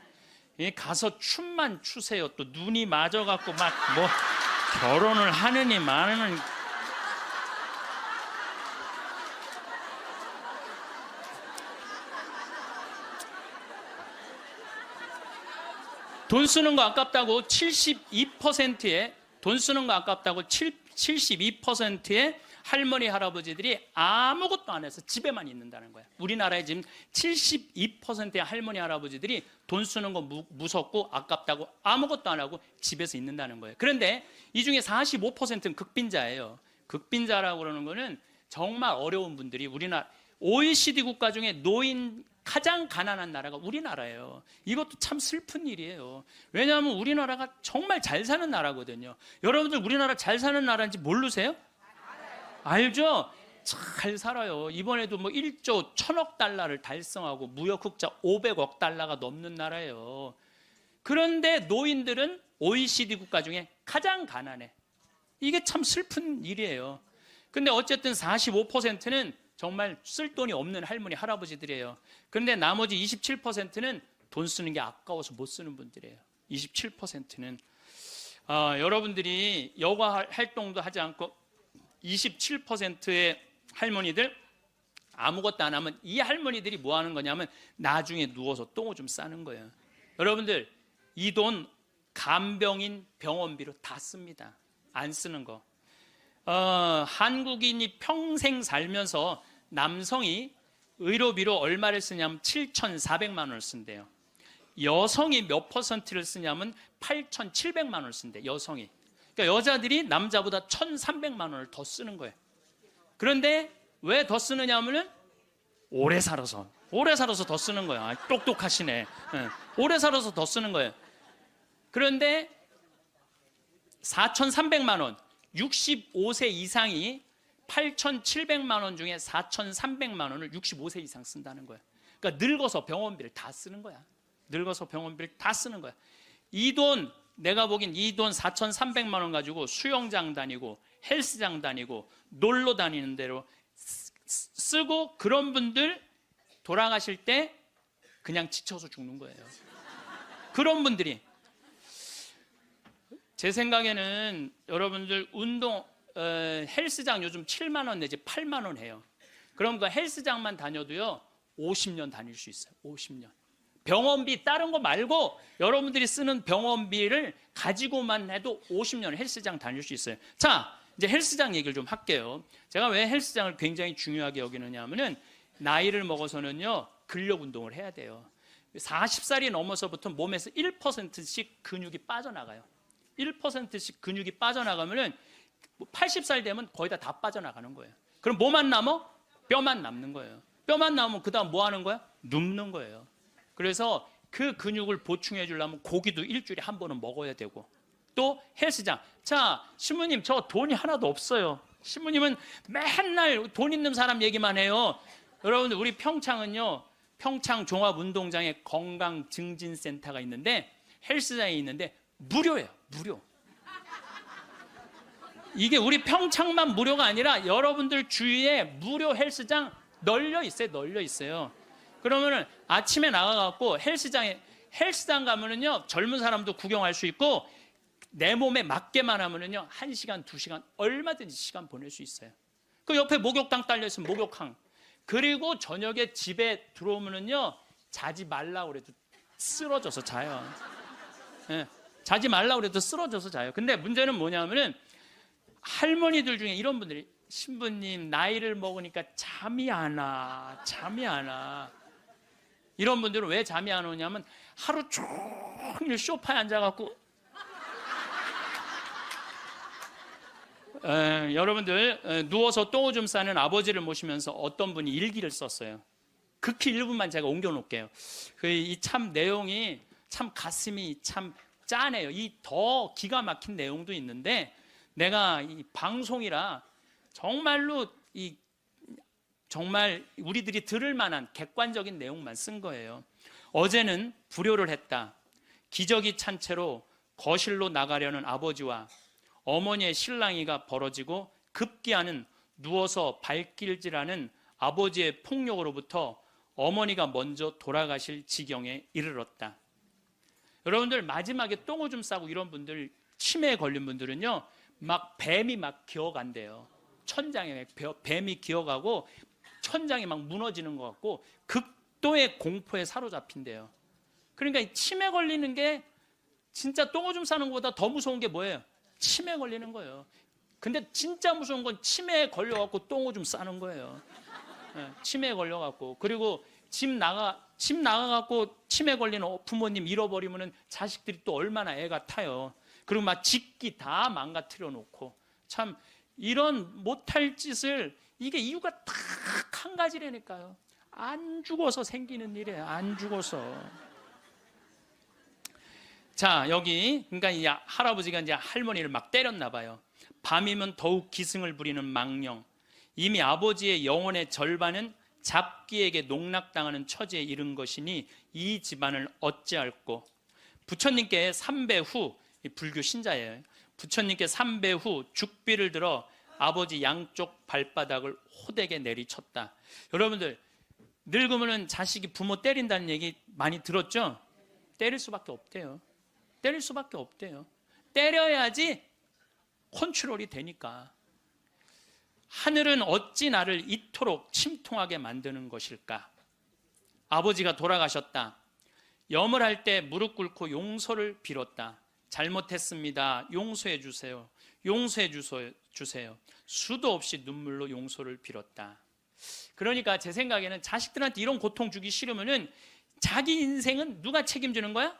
Speaker 1: 가서 춤만 추세요. 또 눈이 맞아갖고 막 뭐 결혼을 하느니 마느니. 돈 쓰는 거 아깝다고 72%의 돈 쓰는 거 아깝다고 72%의 할머니 할아버지들이 아무것도 안 해서 집에만 있는다는 거야. 우리나라에 지금 72%의 할머니 할아버지들이 돈 쓰는 거 무섭고 아깝다고 아무것도 안 하고 집에서 있는다는 거예요. 그런데 이 중에 45%는 극빈자예요. 극빈자라고 그러는 거는 정말 어려운 분들이 우리나라 OECD 국가 중에 노인 가장 가난한 나라가 우리나라예요. 이것도 참 슬픈 일이에요. 왜냐하면 우리나라가 정말 잘 사는 나라거든요. 여러분들 우리나라 잘 사는 나라인지 모르세요? 알죠? 잘 살아요. 이번에도 뭐 1조 1000억 달러를 달성하고 무역 흑자 500억 달러가 넘는 나라예요. 그런데 노인들은 OECD 국가 중에 가장 가난해. 이게 참 슬픈 일이에요. 근데 어쨌든 45%는 정말 쓸 돈이 없는 할머니 할아버지들이에요. 그런데 나머지 27%는 돈 쓰는 게 아까워서 못 쓰는 분들이에요. 27%는 여러분들이 여가 활동도 하지 않고 27%의 할머니들 아무것도 안 하면 이 할머니들이 뭐 하는 거냐면 나중에 누워서 똥 좀 싸는 거예요. 여러분들 이 돈 간병인 병원비로 다 씁니다. 안 쓰는 거. 한국인이 평생 살면서 남성이 의료비로 얼마를 쓰냐면 7,400만 원을 쓴대요. 여성이 몇 퍼센트를 쓰냐면 8,700만 원을 쓴대. 여성이. 그러니까 그러니까 여자들이 남자보다 1,300만 원을 더 쓰는 거예요. 그런데 왜 더 쓰느냐 하면은 오래 살아서 더 쓰는 거야. 아, 똑똑하시네. 예. 오래 살아서 더 쓰는 거예요. 그런데 4,300만 원, 65세 이상이 8,700만 원 중에 4,300만 원을 65세 이상 쓴다는 거예요. 그러니까 늙어서 병원비를 다 쓰는 거야. 늙어서 병원비를 다 쓰는 거야. 이 돈, 내가 보기엔 이 돈 4,300만 원 가지고 수영장 다니고 헬스장 다니고 놀러 다니는 대로 쓰고, 그런 분들 돌아가실 때 그냥 지쳐서 죽는 거예요. 그런 분들이. 제 생각에는 여러분들 운동 헬스장 요즘 7만 원 내지 8만 원 해요. 그럼 그 헬스장만 다녀도요 50년 다닐 수 있어요. 50년. 병원비 다른 거 말고 여러분들이 쓰는 병원비를 가지고만 해도 50년 헬스장 다닐 수 있어요. 자, 이제 헬스장 얘기를 좀 할게요. 제가 왜 헬스장을 굉장히 중요하게 여기느냐 하면은 나이를 먹어서는요 근력 운동을 해야 돼요. 40살이 넘어서부터 몸에서 1%씩 근육이 빠져나가요. 1%씩 근육이 빠져나가면은 80살 되면 거의 다 빠져나가는 거예요. 그럼 뭐만 남아? 뼈만 남는 거예요. 뼈만 남으면 그 다음 뭐 하는 거야? 눕는 거예요. 그래서 그 근육을 보충해 주려면 고기도 일주일에 한 번은 먹어야 되고, 또 헬스장. 자, 신부님 저 돈이 하나도 없어요. 신부님은 맨날 돈 있는 사람 얘기만 해요. 여러분들 우리 평창은요, 평창 종합운동장에 건강증진센터가 있는데, 헬스장이 있는데 무료예요. 무료. 이게 우리 평창만 무료가 아니라 여러분들 주위에 무료 헬스장 널려 있어요. 그러면은 아침에 나가갖고 헬스장 가면은요 젊은 사람도 구경할 수 있고, 내 몸에 맞게만 하면은요 1시간, 2시간 얼마든지 시간 보낼 수 있어요. 그 옆에 목욕탕 딸려 있으면 목욕탕. 그리고 저녁에 집에 들어오면은요 자지 말라 그래도 쓰러져서 자요. 예, 자지 말라 그래도 쓰러져서 자요. 근데 문제는 뭐냐면은 할머니들 중에 이런 분들이, 신부님 나이를 먹으니까 잠이 안 와. 이런 분들은 왜 잠이 안 오냐면 하루 종일 소파에 앉아갖고 여러분들 누워서 똥오줌 싸는 아버지를 모시면서 어떤 분이 일기를 썼어요. 극히 일부만 제가 옮겨놓을게요. 이 참 내용이 참 가슴이 참 짠해요. 이 더 기가 막힌 내용도 있는데 내가 이 방송이라 정말로 정말 우리들이 들을 만한 객관적인 내용만 쓴 거예요. 어제는 불효를 했다. 기저귀 찬 채로 거실로 나가려는 아버지와 어머니의 실랑이가 벌어지고 급기야는 누워서 발길질하는 아버지의 폭력으로부터 어머니가 먼저 돌아가실 지경에 이르렀다. 여러분들 마지막에 똥오줌 싸고 이런 분들, 치매에 걸린 분들은요 막 뱀이 막 기어간대요. 천장에 뱀이 기어가고 천장이 막 무너지는 것 같고 극도의 공포에 사로잡힌대요. 그러니까 이 치매 걸리는 게 진짜 똥오줌 싸는 것보다 더 무서운 게 뭐예요? 치매 걸리는 거예요. 근데 진짜 무서운 건 치매에 걸려갖고 똥오줌 싸는 거예요. 치매에 걸려갖고. 그리고 집 나가갖고 치매 걸리는 부모님 잃어버리면은 자식들이 또 얼마나 애가 타요. 그리고 막 집기 다 망가뜨려 놓고. 참 이런 못할 짓을, 이게 이유가 딱 한 가지라니까요. 안 죽어서 생기는 일이에요. 안 죽어서. 자, 여기 그러니까 이 할아버지가 이제 할머니를 막 때렸나 봐요. 밤이면 더욱 기승을 부리는 망령. 이미 아버지의 영혼의 절반은 잡기에게 농락당하는 처지에 이른 것이니 이 집안을 어찌할꼬. 부처님께 3배 후, 불교 신자예요. 부처님께 3배 후 죽비를 들어 아버지 양쪽 발바닥을 호되게 내리쳤다. 여러분들 늙으면 자식이 부모 때린다는 얘기 많이 들었죠? 때릴 수밖에 없대요. 때릴 수밖에 없대요. 때려야지 컨트롤이 되니까. 하늘은 어찌 나를 이토록 침통하게 만드는 것일까? 아버지가 돌아가셨다. 염을 할 때 무릎 꿇고 용서를 빌었다. 잘못했습니다. 용서해 주세요. 용서해 주세요. 수도 없이 눈물로 용서를 빌었다. 그러니까 제 생각에는 자식들한테 이런 고통 주기 싫으면은 자기 인생은 누가 책임지는 거야?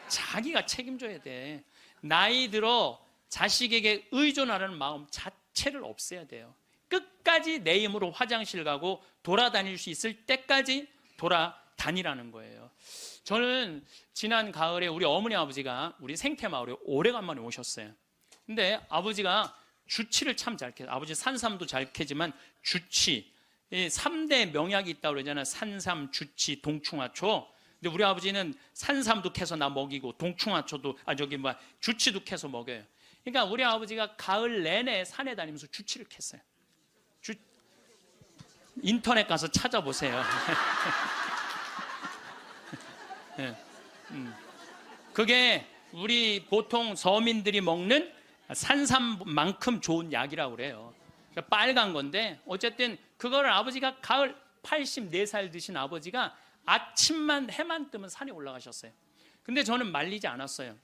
Speaker 1: 자기가 책임져야 돼. 나이 들어 자식에게 의존하는 마음 자체를 없애야 돼요. 끝까지 내 힘으로 화장실 가고 돌아다닐 수 있을 때까지 돌아다니라는 거예요. 저는 지난 가을에 우리 어머니 아버지가 우리 생태마을에 오래간만에 오셨어요. 근데 아버지가 주치를 참 잘 캐요. 아버지 산삼도 잘 캐지만 주치, 이 3대 명약이 있다고 그러잖아요. 산삼, 주치, 동충하초. 근데 우리 아버지는 산삼도 캐서 나 먹이고 동충하초도 주치도 캐서 먹여요. 그러니까 우리 아버지가 가을 내내 산에 다니면서 주치를 캤어요. 인터넷 가서 찾아보세요. 네. 그게 우리 보통 서민들이 먹는 산삼만큼 좋은 약이라고 그래요. 그러니까 빨간 건데 어쨌든 그거를 아버지가 가을 84살 드신 아버지가 아침만 해만 뜨면 산에 올라가셨어요. 근데 저는 말리지 않았어요.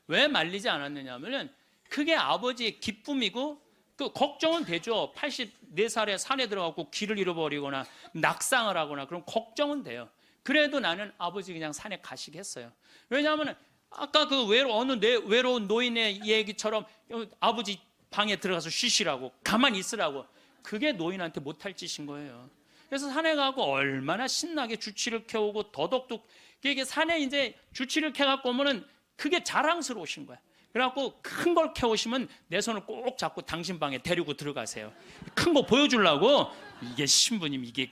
Speaker 1: 왜 말리지 않았느냐면은 그게 아버지의 기쁨이고 그 걱정은 되죠. 84살에 산에 들어가고 길을 잃어버리거나 낙상을 하거나 그럼 걱정은 돼요. 그래도 나는 아버지 그냥 산에 가시게 했어요. 왜냐하면 아까 그 외로운 노인의 얘기처럼 아버지 방에 들어가서 쉬시라고 가만히 있으라고 그게 노인한테 못할 짓인 거예요. 그래서 산에 가고 얼마나 신나게 주치를 캐오고 더덕도 이게 산에 이제 주치를 캐갖고 오면은 그게 자랑스러우신 거야. 그래갖고 큰 걸 캐오시면 내 손을 꼭 잡고 당신 방에 데리고 들어가세요. 큰 거 보여주려고 이게 신부님 이게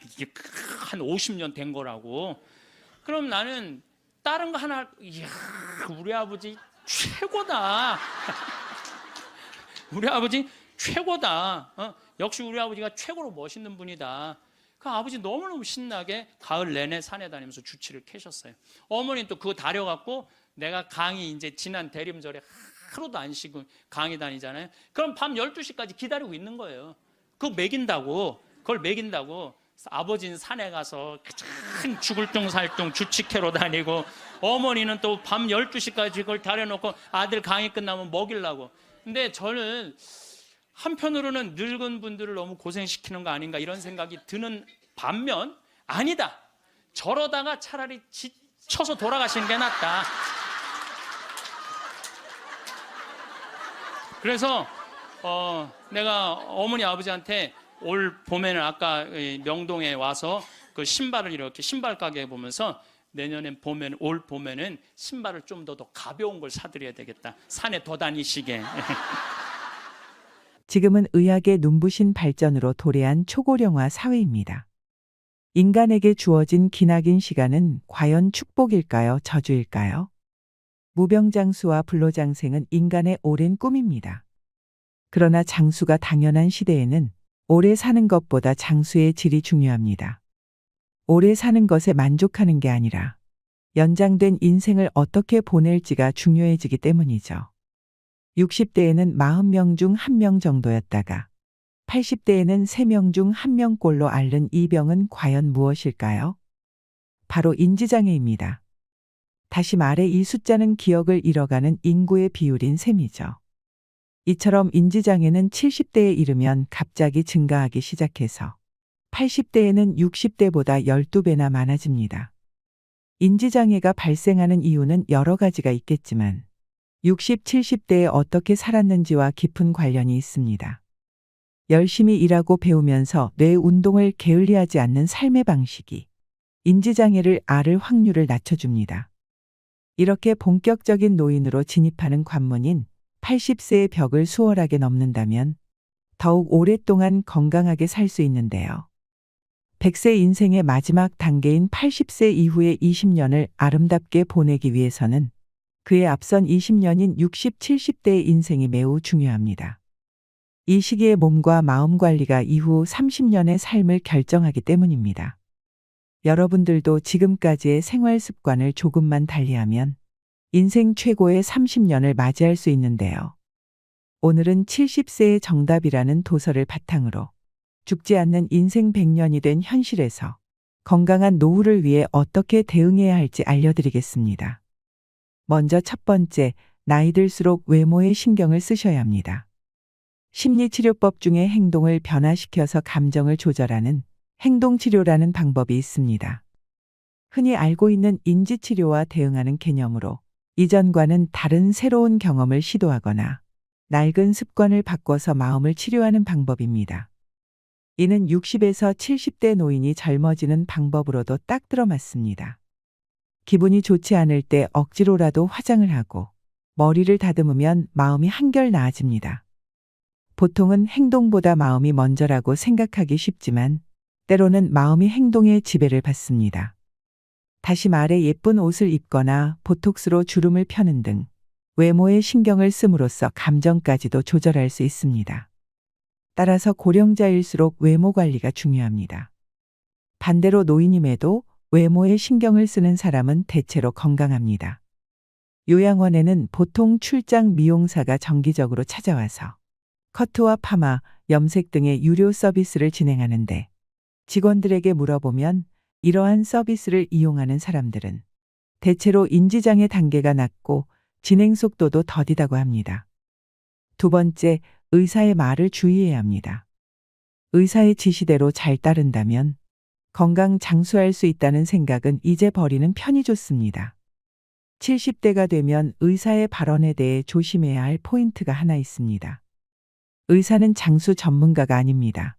Speaker 1: 한 50년 된 거라고. 그럼 나는 다른 거 하나 이야 우리 아버지 최고다. 우리 아버지 최고다. 역시 우리 아버지가 최고로 멋있는 분이다. 그 아버지 너무너무 신나게 가을 내내 산에 다니면서 주치를 캐셨어요. 어머니는 또 그거 다려갖고 내가 강의 이제 지난 대림절에 하루도 안 쉬고 강의 다니잖아요. 그럼 밤 12시까지 기다리고 있는 거예요. 그거 그걸 먹인다고. 아버지는 산에 가서 큰 죽을 둥살둥 주치 캐러 다니고 어머니는 또 밤 12시까지 그걸 다려놓고 아들 강의 끝나면 먹이려고. 근데 저는 한편으로는 늙은 분들을 너무 고생시키는 거 아닌가 이런 생각이 드는 반면 아니다. 저러다가 차라리 지쳐서 돌아가시는 게 낫다. 그래서 내가 어머니 아버지한테 올 봄에는 아까 명동에 와서 그 신발을 이렇게 신발 가게에 보면서 내년엔 올 봄에는 신발을 좀 더 가벼운 걸 사드려야 되겠다. 산에 더 다니시게.
Speaker 2: 지금은 의학의 눈부신 발전으로 도래한 초고령화 사회입니다. 인간에게 주어진 기나긴 시간은 과연 축복일까요? 저주일까요? 무병장수와 불로장생은 인간의 오랜 꿈입니다. 그러나 장수가 당연한 시대에는 오래 사는 것보다 장수의 질이 중요합니다. 오래 사는 것에 만족하는 게 아니라 연장된 인생을 어떻게 보낼지가 중요해지기 때문이죠. 60대에는 40명 중 1명 정도였다가 80대에는 3명 중 1명꼴로 앓는 이 병은 과연 무엇일까요? 바로 인지장애입니다. 다시 말해 이 숫자는 기억을 잃어가는 인구의 비율인 셈이죠. 이처럼 인지장애는 70대에 이르면 갑자기 증가하기 시작해서 80대에는 60대보다 12배나 많아집니다. 인지장애가 발생하는 이유는 여러 가지가 있겠지만 60, 70대에 어떻게 살았는지와 깊은 관련이 있습니다. 열심히 일하고 배우면서 뇌 운동을 게을리하지 않는 삶의 방식이 인지장애를 앓을 확률을 낮춰줍니다. 이렇게 본격적인 노인으로 진입하는 관문인 80세의 벽을 수월하게 넘는다면 더욱 오랫동안 건강하게 살 수 있는데요. 100세 인생의 마지막 단계인 80세 이후의 20년을 아름답게 보내기 위해서는 그에 앞선 20년인 60, 70대의 인생이 매우 중요합니다. 이 시기의 몸과 마음 관리가 이후 30년의 삶을 결정하기 때문입니다. 여러분들도 지금까지의 생활 습관을 조금만 달리하면 인생 최고의 30년을 맞이할 수 있는데요. 오늘은 70세의 정답이라는 도서를 바탕으로 죽지 않는 인생 100년이 된 현실에서 건강한 노후를 위해 어떻게 대응해야 할지 알려드리겠습니다. 먼저 첫 번째, 나이 들수록 외모에 신경을 쓰셔야 합니다. 심리치료법 중에 행동을 변화시켜서 감정을 조절하는 행동치료라는 방법이 있습니다. 흔히 알고 있는 인지치료와 대응하는 개념으로 이전과는 다른 새로운 경험을 시도하거나 낡은 습관을 바꿔서 마음을 치료하는 방법입니다. 이는 60에서 70대 노인이 젊어지는 방법으로도 딱 들어맞습니다. 기분이 좋지 않을 때 억지로라도 화장을 하고 머리를 다듬으면 마음이 한결 나아집니다. 보통은 행동보다 마음이 먼저라고 생각하기 쉽지만 때로는 마음이 행동에 지배를 받습니다. 다시 말해 예쁜 옷을 입거나 보톡스로 주름을 펴는 등 외모에 신경을 씀으로써 감정까지도 조절할 수 있습니다. 따라서 고령자일수록 외모 관리가 중요합니다. 반대로 노인임에도 외모에 신경을 쓰는 사람은 대체로 건강합니다. 요양원에는 보통 출장 미용사가 정기적으로 찾아와서 커트와 파마, 염색 등의 유료 서비스를 진행하는데 직원들에게 물어보면 이러한 서비스를 이용하는 사람들은 대체로 인지장애 단계가 낮고 진행 속도도 더디다고 합니다. 두 번째, 의사의 말을 주의해야 합니다. 의사의 지시대로 잘 따른다면 건강 장수할 수 있다는 생각은 이제 버리는 편이 좋습니다. 70대가 되면 의사의 발언에 대해 조심해야 할 포인트가 하나 있습니다. 의사는 장수 전문가가 아닙니다.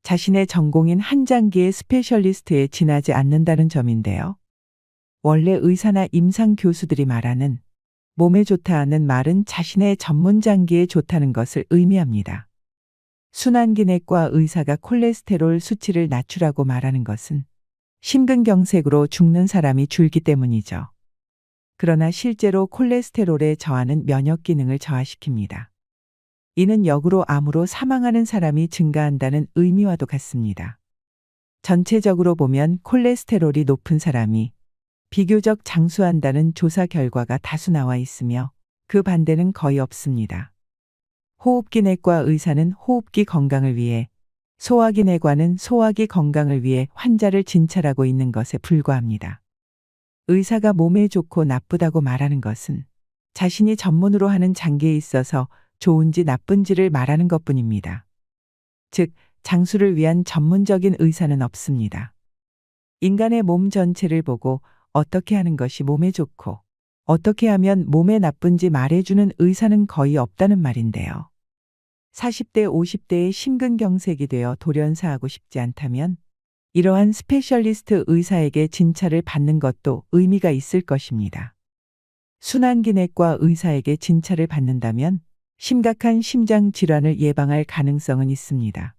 Speaker 2: 자신의 전공인 한 장기의 스페셜리스트에 지나지 않는다는 점인데요. 원래 의사나 임상 교수들이 말하는 몸에 좋다는 말은 자신의 전문 장기에 좋다는 것을 의미합니다. 순환기내과 의사가 콜레스테롤 수치를 낮추라고 말하는 것은 심근경색으로 죽는 사람이 줄기 때문이죠. 그러나 실제로 콜레스테롤의 저하는 면역 기능을 저하시킵니다. 이는 역으로 암으로 사망하는 사람이 증가한다는 의미와도 같습니다. 전체적으로 보면 콜레스테롤이 높은 사람이 비교적 장수한다는 조사 결과가 다수 나와 있으며 그 반대는 거의 없습니다. 호흡기내과 의사는 호흡기 건강을 위해, 소화기내과는 소화기 건강을 위해 환자를 진찰하고 있는 것에 불과합니다. 의사가 몸에 좋고 나쁘다고 말하는 것은 자신이 전문으로 하는 장기에 있어서 좋은지 나쁜지를 말하는 것뿐입니다. 즉, 장수를 위한 전문적인 의사는 없습니다. 인간의 몸 전체를 보고 어떻게 하는 것이 몸에 좋고 어떻게 하면 몸에 나쁜지 말해주는 의사는 거의 없다는 말인데요. 40대, 50대에 심근경색이 되어 돌연사하고 싶지 않다면 이러한 스페셜리스트 의사에게 진찰을 받는 것도 의미가 있을 것입니다. 순환기내과 의사에게 진찰을 받는다면 심각한 심장 질환을 예방할 가능성은 있습니다.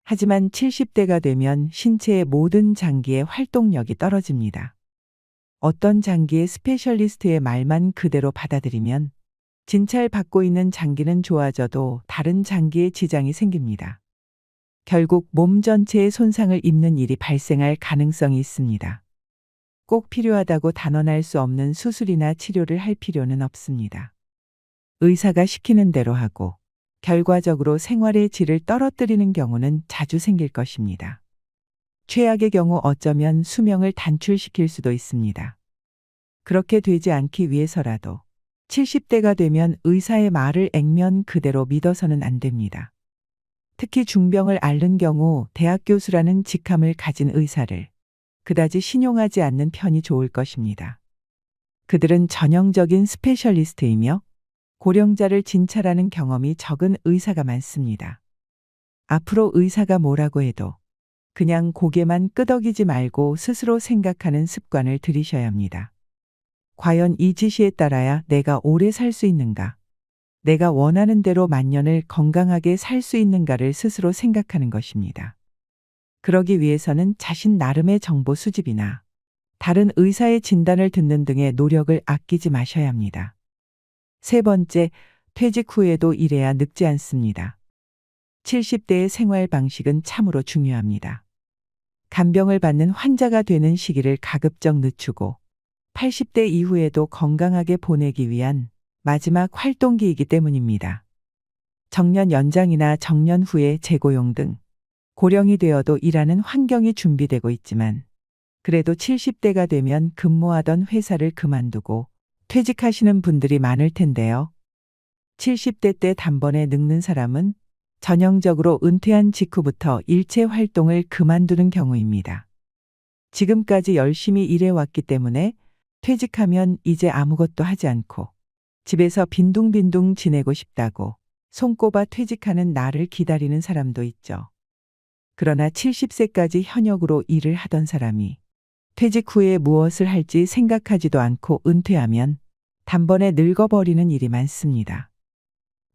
Speaker 2: 하지만 70대가 되면 신체의 모든 장기의 활동력이 떨어집니다. 어떤 장기의 스페셜리스트의 말만 그대로 받아들이면 진찰받고 있는 장기는 좋아져도 다른 장기에 지장이 생깁니다. 결국 몸 전체에 손상을 입는 일이 발생할 가능성이 있습니다. 꼭 필요하다고 단언할 수 없는 수술이나 치료를 할 필요는 없습니다. 의사가 시키는 대로 하고 결과적으로 생활의 질을 떨어뜨리는 경우는 자주 생길 것입니다. 최악의 경우 어쩌면 수명을 단출시킬 수도 있습니다. 그렇게 되지 않기 위해서라도 70대가 되면 의사의 말을 액면 그대로 믿어서는 안 됩니다. 특히 중병을 앓는 경우 대학 교수라는 직함을 가진 의사를 그다지 신용하지 않는 편이 좋을 것입니다. 그들은 전형적인 스페셜리스트이며 고령자를 진찰하는 경험이 적은 의사가 많습니다. 앞으로 의사가 뭐라고 해도 그냥 고개만 끄덕이지 말고 스스로 생각하는 습관을 들이셔야 합니다. 과연 이 지시에 따라야 내가 오래 살 수 있는가? 내가 원하는 대로 만년을 건강하게 살 수 있는가를 스스로 생각하는 것입니다. 그러기 위해서는 자신 나름의 정보 수집이나 다른 의사의 진단을 듣는 등의 노력을 아끼지 마셔야 합니다. 세 번째, 퇴직 후에도 일해야 늙지 않습니다. 70대의 생활 방식은 참으로 중요합니다. 간병을 받는 환자가 되는 시기를 가급적 늦추고 80대 이후에도 건강하게 보내기 위한 마지막 활동기이기 때문입니다. 정년 연장이나 정년 후에 재고용 등 고령이 되어도 일하는 환경이 준비되고 있지만 그래도 70대가 되면 근무하던 회사를 그만두고 퇴직하시는 분들이 많을 텐데요. 70대 때 단번에 늙는 사람은 전형적으로 은퇴한 직후부터 일체 활동을 그만두는 경우입니다. 지금까지 열심히 일해왔기 때문에 퇴직하면 이제 아무것도 하지 않고 집에서 빈둥빈둥 지내고 싶다고 손꼽아 퇴직하는 날을 기다리는 사람도 있죠. 그러나 70세까지 현역으로 일을 하던 사람이 퇴직 후에 무엇을 할지 생각하지도 않고 은퇴하면 단번에 늙어버리는 일이 많습니다.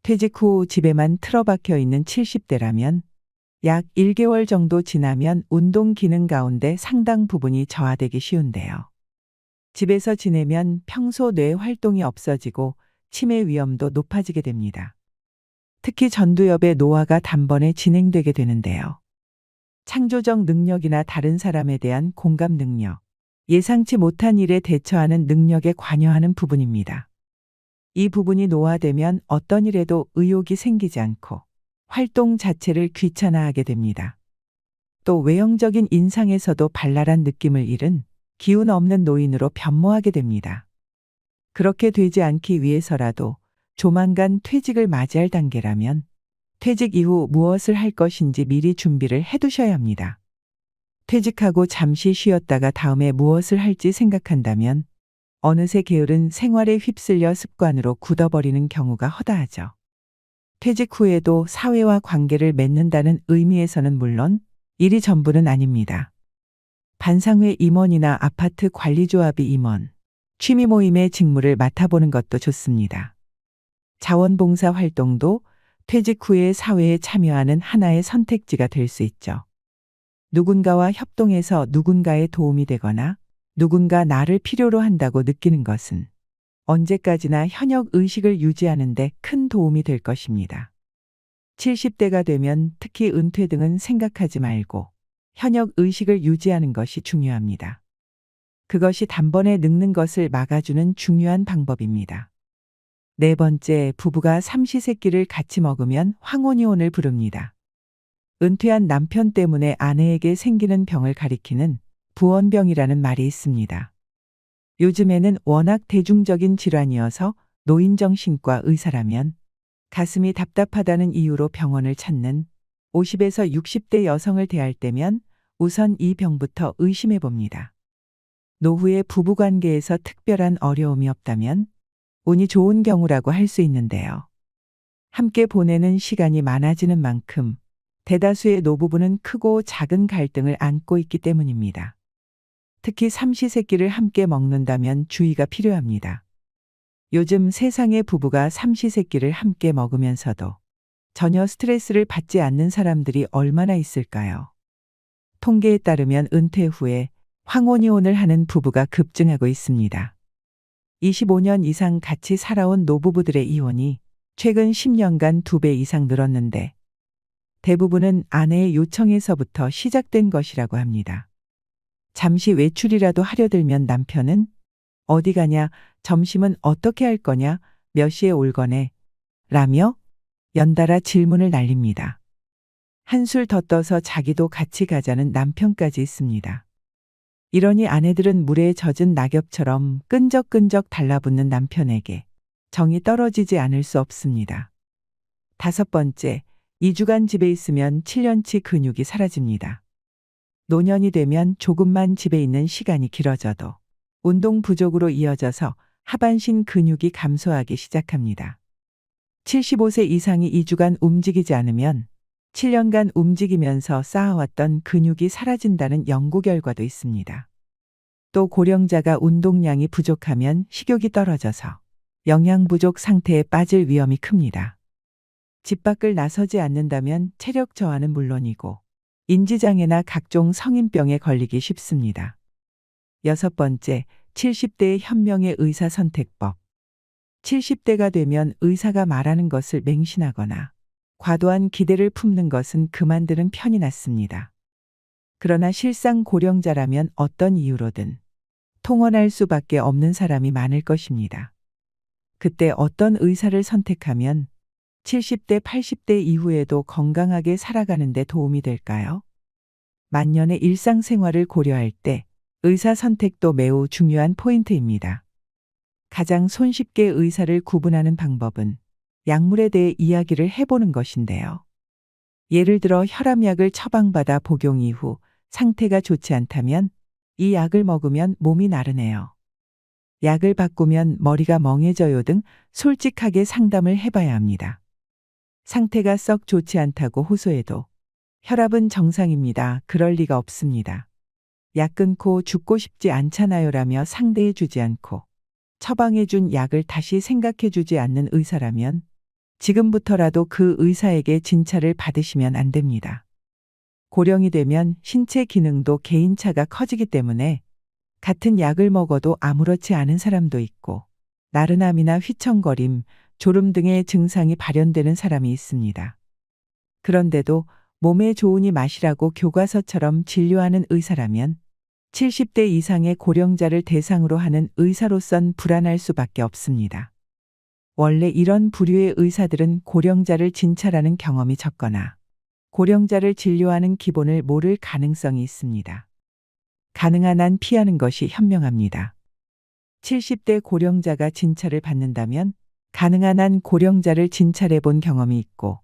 Speaker 2: 퇴직 후 집에만 틀어박혀 있는 70대라면 약 1개월 정도 지나면 운동 기능 가운데 상당 부분이 저하되기 쉬운데요. 집에서 지내면 평소 뇌 활동이 없어지고 치매 위험도 높아지게 됩니다. 특히 전두엽의 노화가 단번에 진행되게 되는데요. 창조적 능력이나 다른 사람에 대한 공감 능력, 예상치 못한 일에 대처하는 능력에 관여하는 부분입니다. 이 부분이 노화되면 어떤 일에도 의욕이 생기지 않고 활동 자체를 귀찮아하게 됩니다. 또 외형적인 인상에서도 발랄한 느낌을 잃은 기운 없는 노인으로 변모하게 됩니다. 그렇게 되지 않기 위해서라도 조만간 퇴직을 맞이할 단계라면 퇴직 이후 무엇을 할 것인지 미리 준비를 해두셔야 합니다. 퇴직하고 잠시 쉬었다가 다음에 무엇을 할지 생각한다면 어느새 게으른 생활에 휩쓸려 습관으로 굳어버리는 경우가 허다하죠. 퇴직 후에도 사회와 관계를 맺는다는 의미에서는 물론 일이 전부는 아닙니다. 반상회 임원이나 아파트 관리조합이 임원, 취미 모임의 직무를 맡아보는 것도 좋습니다. 자원봉사 활동도 퇴직 후에 사회에 참여하는 하나의 선택지가 될 수 있죠. 누군가와 협동해서 누군가의 도움이 되거나 누군가 나를 필요로 한다고 느끼는 것은 언제까지나 현역 의식을 유지하는 데 큰 도움이 될 것입니다. 70대가 되면 특히 은퇴 등은 생각하지 말고 현역 의식을 유지하는 것이 중요합니다. 그것이 단번에 늙는 것을 막아주는 중요한 방법입니다. 네 번째, 부부가 삼시세끼를 같이 먹으면 황혼이혼을 부릅니다. 은퇴한 남편 때문에 아내에게 생기는 병을 가리키는 부원병이라는 말이 있습니다. 요즘에는 워낙 대중적인 질환이어서 노인정신과 의사라면 가슴이 답답하다는 이유로 병원을 찾는 50에서 60대 여성을 대할 때면 우선 이 병부터 의심해 봅니다. 노후의 부부관계에서 특별한 어려움이 없다면 운이 좋은 경우라고 할 수 있는데요. 함께 보내는 시간이 많아지는 만큼 대다수의 노부부는 크고 작은 갈등을 안고 있기 때문입니다. 특히 삼시세끼를 함께 먹는다면 주의가 필요합니다. 요즘 세상의 부부가 삼시세끼를 함께 먹으면서도 전혀 스트레스를 받지 않는 사람들이 얼마나 있을까요? 통계에 따르면 은퇴 후에 황혼이혼을 하는 부부가 급증하고 있습니다. 25년 이상 같이 살아온 노부부들의 이혼이 최근 10년간 2배 이상 늘었는데 대부분은 아내의 요청에서부터 시작된 것이라고 합니다. 잠시 외출이라도 하려 들면 남편은 어디 가냐, 점심은 어떻게 할 거냐, 몇 시에 올 거네, 라며 연달아 질문을 날립니다. 한술 더 떠서 자기도 같이 가자는 남편까지 있습니다. 이러니 아내들은 물에 젖은 낙엽처럼 끈적끈적 달라붙는 남편에게 정이 떨어지지 않을 수 없습니다. 5번째, 2주간 집에 있으면 7년치 근육이 사라집니다. 노년이 되면 조금만 집에 있는 시간이 길어져도 운동 부족으로 이어져서 하반신 근육이 감소하기 시작합니다. 75세 이상이 2주간 움직이지 않으면 7년간 움직이면서 쌓아왔던 근육이 사라진다는 연구 결과도 있습니다. 또 고령자가 운동량이 부족하면 식욕이 떨어져서 영양 부족 상태에 빠질 위험이 큽니다. 집 밖을 나서지 않는다면 체력 저하는 물론이고 인지장애나 각종 성인병에 걸리기 쉽습니다. 6번째, 70대의 현명의 의사 선택법. 70대가 되면 의사가 말하는 것을 맹신하거나 과도한 기대를 품는 것은 그만두는 편이 낫습니다. 그러나 실상 고령자라면 어떤 이유로든 통원할 수밖에 없는 사람이 많을 것입니다. 그때 어떤 의사를 선택하면 70대, 80대 이후에도 건강하게 살아가는 데 도움이 될까요? 만년의 일상생활을 고려할 때 의사 선택도 매우 중요한 포인트입니다. 가장 손쉽게 의사를 구분하는 방법은 약물에 대해 이야기를 해보는 것인데요. 예를 들어 혈압약을 처방받아 복용 이후 상태가 좋지 않다면 이 약을 먹으면 몸이 나르네요. 약을 바꾸면 머리가 멍해져요 등 솔직하게 상담을 해봐야 합니다. 상태가 썩 좋지 않다고 호소해도 혈압은 정상입니다. 그럴 리가 없습니다. 약 끊고 죽고 싶지 않잖아요 라며 상대해 주지 않고 처방해 준 약을 다시 생각해 주지 않는 의사라면 지금부터라도 그 의사에게 진찰을 받으시면 안 됩니다. 고령이 되면 신체 기능도 개인차가 커지기 때문에 같은 약을 먹어도 아무렇지 않은 사람도 있고 나른함이나 휘청거림, 졸음 등의 증상이 발현되는 사람이 있습니다. 그런데도 몸에 좋으니 마시라고 교과서처럼 진료하는 의사라면 70대 이상의 고령자를 대상으로 하는 의사로선 불안할 수밖에 없습니다. 원래 이런 부류의 의사들은 고령자를 진찰하는 경험이 적거나 고령자를 진료하는 기본을 모를 가능성이 있습니다. 가능한 한 피하는 것이 현명합니다. 70대 고령자가 진찰을 받는다면 가능한 한 고령자를 진찰해 본 경험이 있고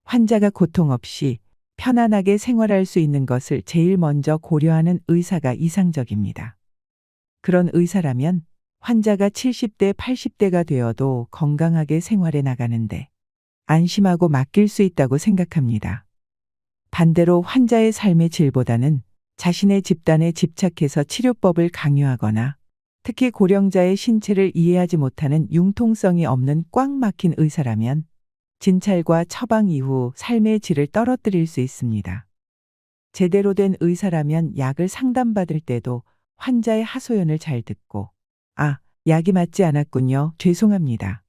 Speaker 2: 환자가 고통 없이 편안하게 생활할 수 있는 것을 제일 먼저 고려하는 의사가 이상적입니다. 그런 의사라면 환자가 70대, 80대가 되어도 건강하게 생활해 나가는데 안심하고 맡길 수 있다고 생각합니다. 반대로 환자의 삶의 질보다는 자신의 집단에 집착해서 치료법을 강요하거나 특히 고령자의 신체를 이해하지 못하는 융통성이 없는 꽉 막힌 의사라면 진찰과 처방 이후 삶의 질을 떨어뜨릴 수 있습니다. 제대로 된 의사라면 약을 상담받을 때도 환자의 하소연을 잘 듣고 약이 맞지 않았군요. 죄송합니다.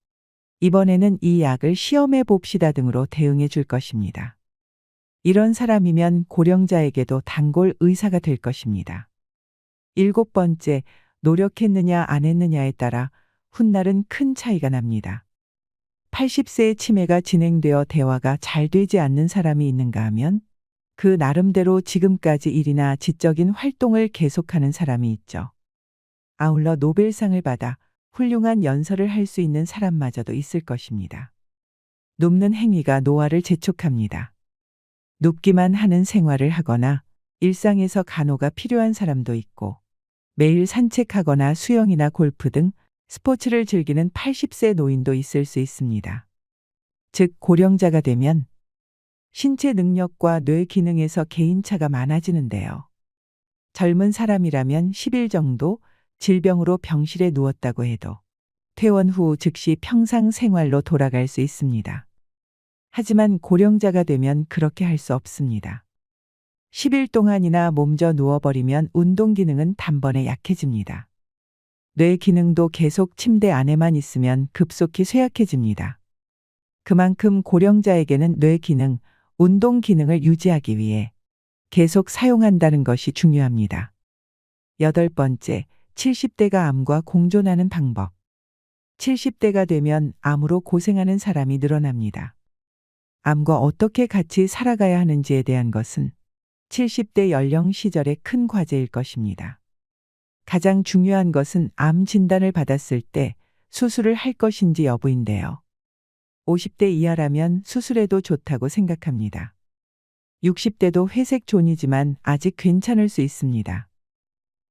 Speaker 2: 이번에는 이 약을 시험해 봅시다 등으로 대응해 줄 것입니다. 이런 사람이면 고령자에게도 단골 의사가 될 것입니다. 7번째, 노력했느냐 안 했느냐에 따라 훗날은 큰 차이가 납니다. 80세의 치매가 진행되어 대화가 잘 되지 않는 사람이 있는가 하면 그 나름대로 지금까지 일이나 지적인 활동을 계속하는 사람이 있죠. 아울러 노벨상을 받아 훌륭한 연설을 할 수 있는 사람마저도 있을 것입니다. 눕는 행위가 노화를 재촉합니다. 눕기만 하는 생활을 하거나 일상에서 간호가 필요한 사람도 있고 매일 산책하거나 수영이나 골프 등 스포츠를 즐기는 80세 노인도 있을 수 있습니다. 즉 고령자가 되면 신체 능력과 뇌 기능에서 개인차가 많아지는데요. 젊은 사람이라면 10일 정도 질병으로 병실에 누웠다고 해도 퇴원 후 즉시 평상 생활로 돌아갈 수 있습니다. 하지만 고령자가 되면 그렇게 할 수 없습니다. 10일 동안이나 몸져 누워버리면 운동 기능은 단번에 약해집니다. 뇌 기능도 계속 침대 안에만 있으면 급속히 쇠약해집니다. 그만큼 고령자에게는 뇌 기능, 운동 기능을 유지하기 위해 계속 사용한다는 것이 중요합니다. 8번째, 70대가 암과 공존하는 방법. 70대가 되면 암으로 고생하는 사람이 늘어납니다. 암과 어떻게 같이 살아가야 하는지에 대한 것은 70대 연령 시절의 큰 과제일 것입니다. 가장 중요한 것은 암 진단을 받았을 때 수술을 할 것인지 여부인데요. 50대 이하라면 수술해도 좋다고 생각합니다. 60대도 회색 존이지만 아직 괜찮을 수 있습니다.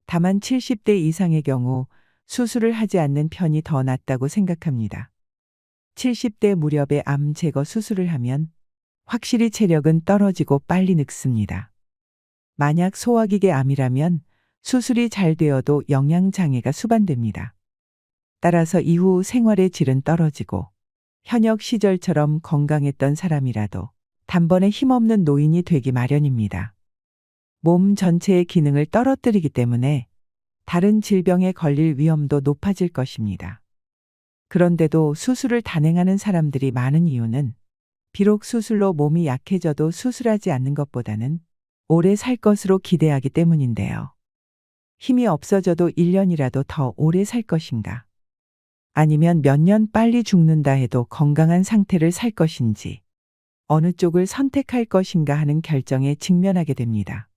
Speaker 2: 다만 70대 이상의 경우 수술을 하지 않는 편이 더 낫다고 생각합니다. 70대 무렵에 암 제거 수술을 하면 확실히 체력은 떨어지고 빨리 늙습니다. 만약 소화기계 암이라면 수술이 잘 되어도 영양장애가 수반됩니다. 따라서 이후 생활의 질은 떨어지고 현역 시절처럼 건강했던 사람이라도 단번에 힘없는 노인이 되기 마련입니다. 몸 전체의 기능을 떨어뜨리기 때문에 다른 질병에 걸릴 위험도 높아질 것입니다. 그런데도 수술을 단행하는 사람들이 많은 이유는 비록 수술로 몸이 약해져도 수술하지 않는 것보다는 오래 살 것으로 기대하기 때문인데요. 힘이 없어져도 1년이라도 더 오래 살 것인가? 아니면 몇 년 빨리 죽는다 해도 건강한 상태를 살 것인지 어느 쪽을 선택할 것인가 하는 결정에 직면하게 됩니다.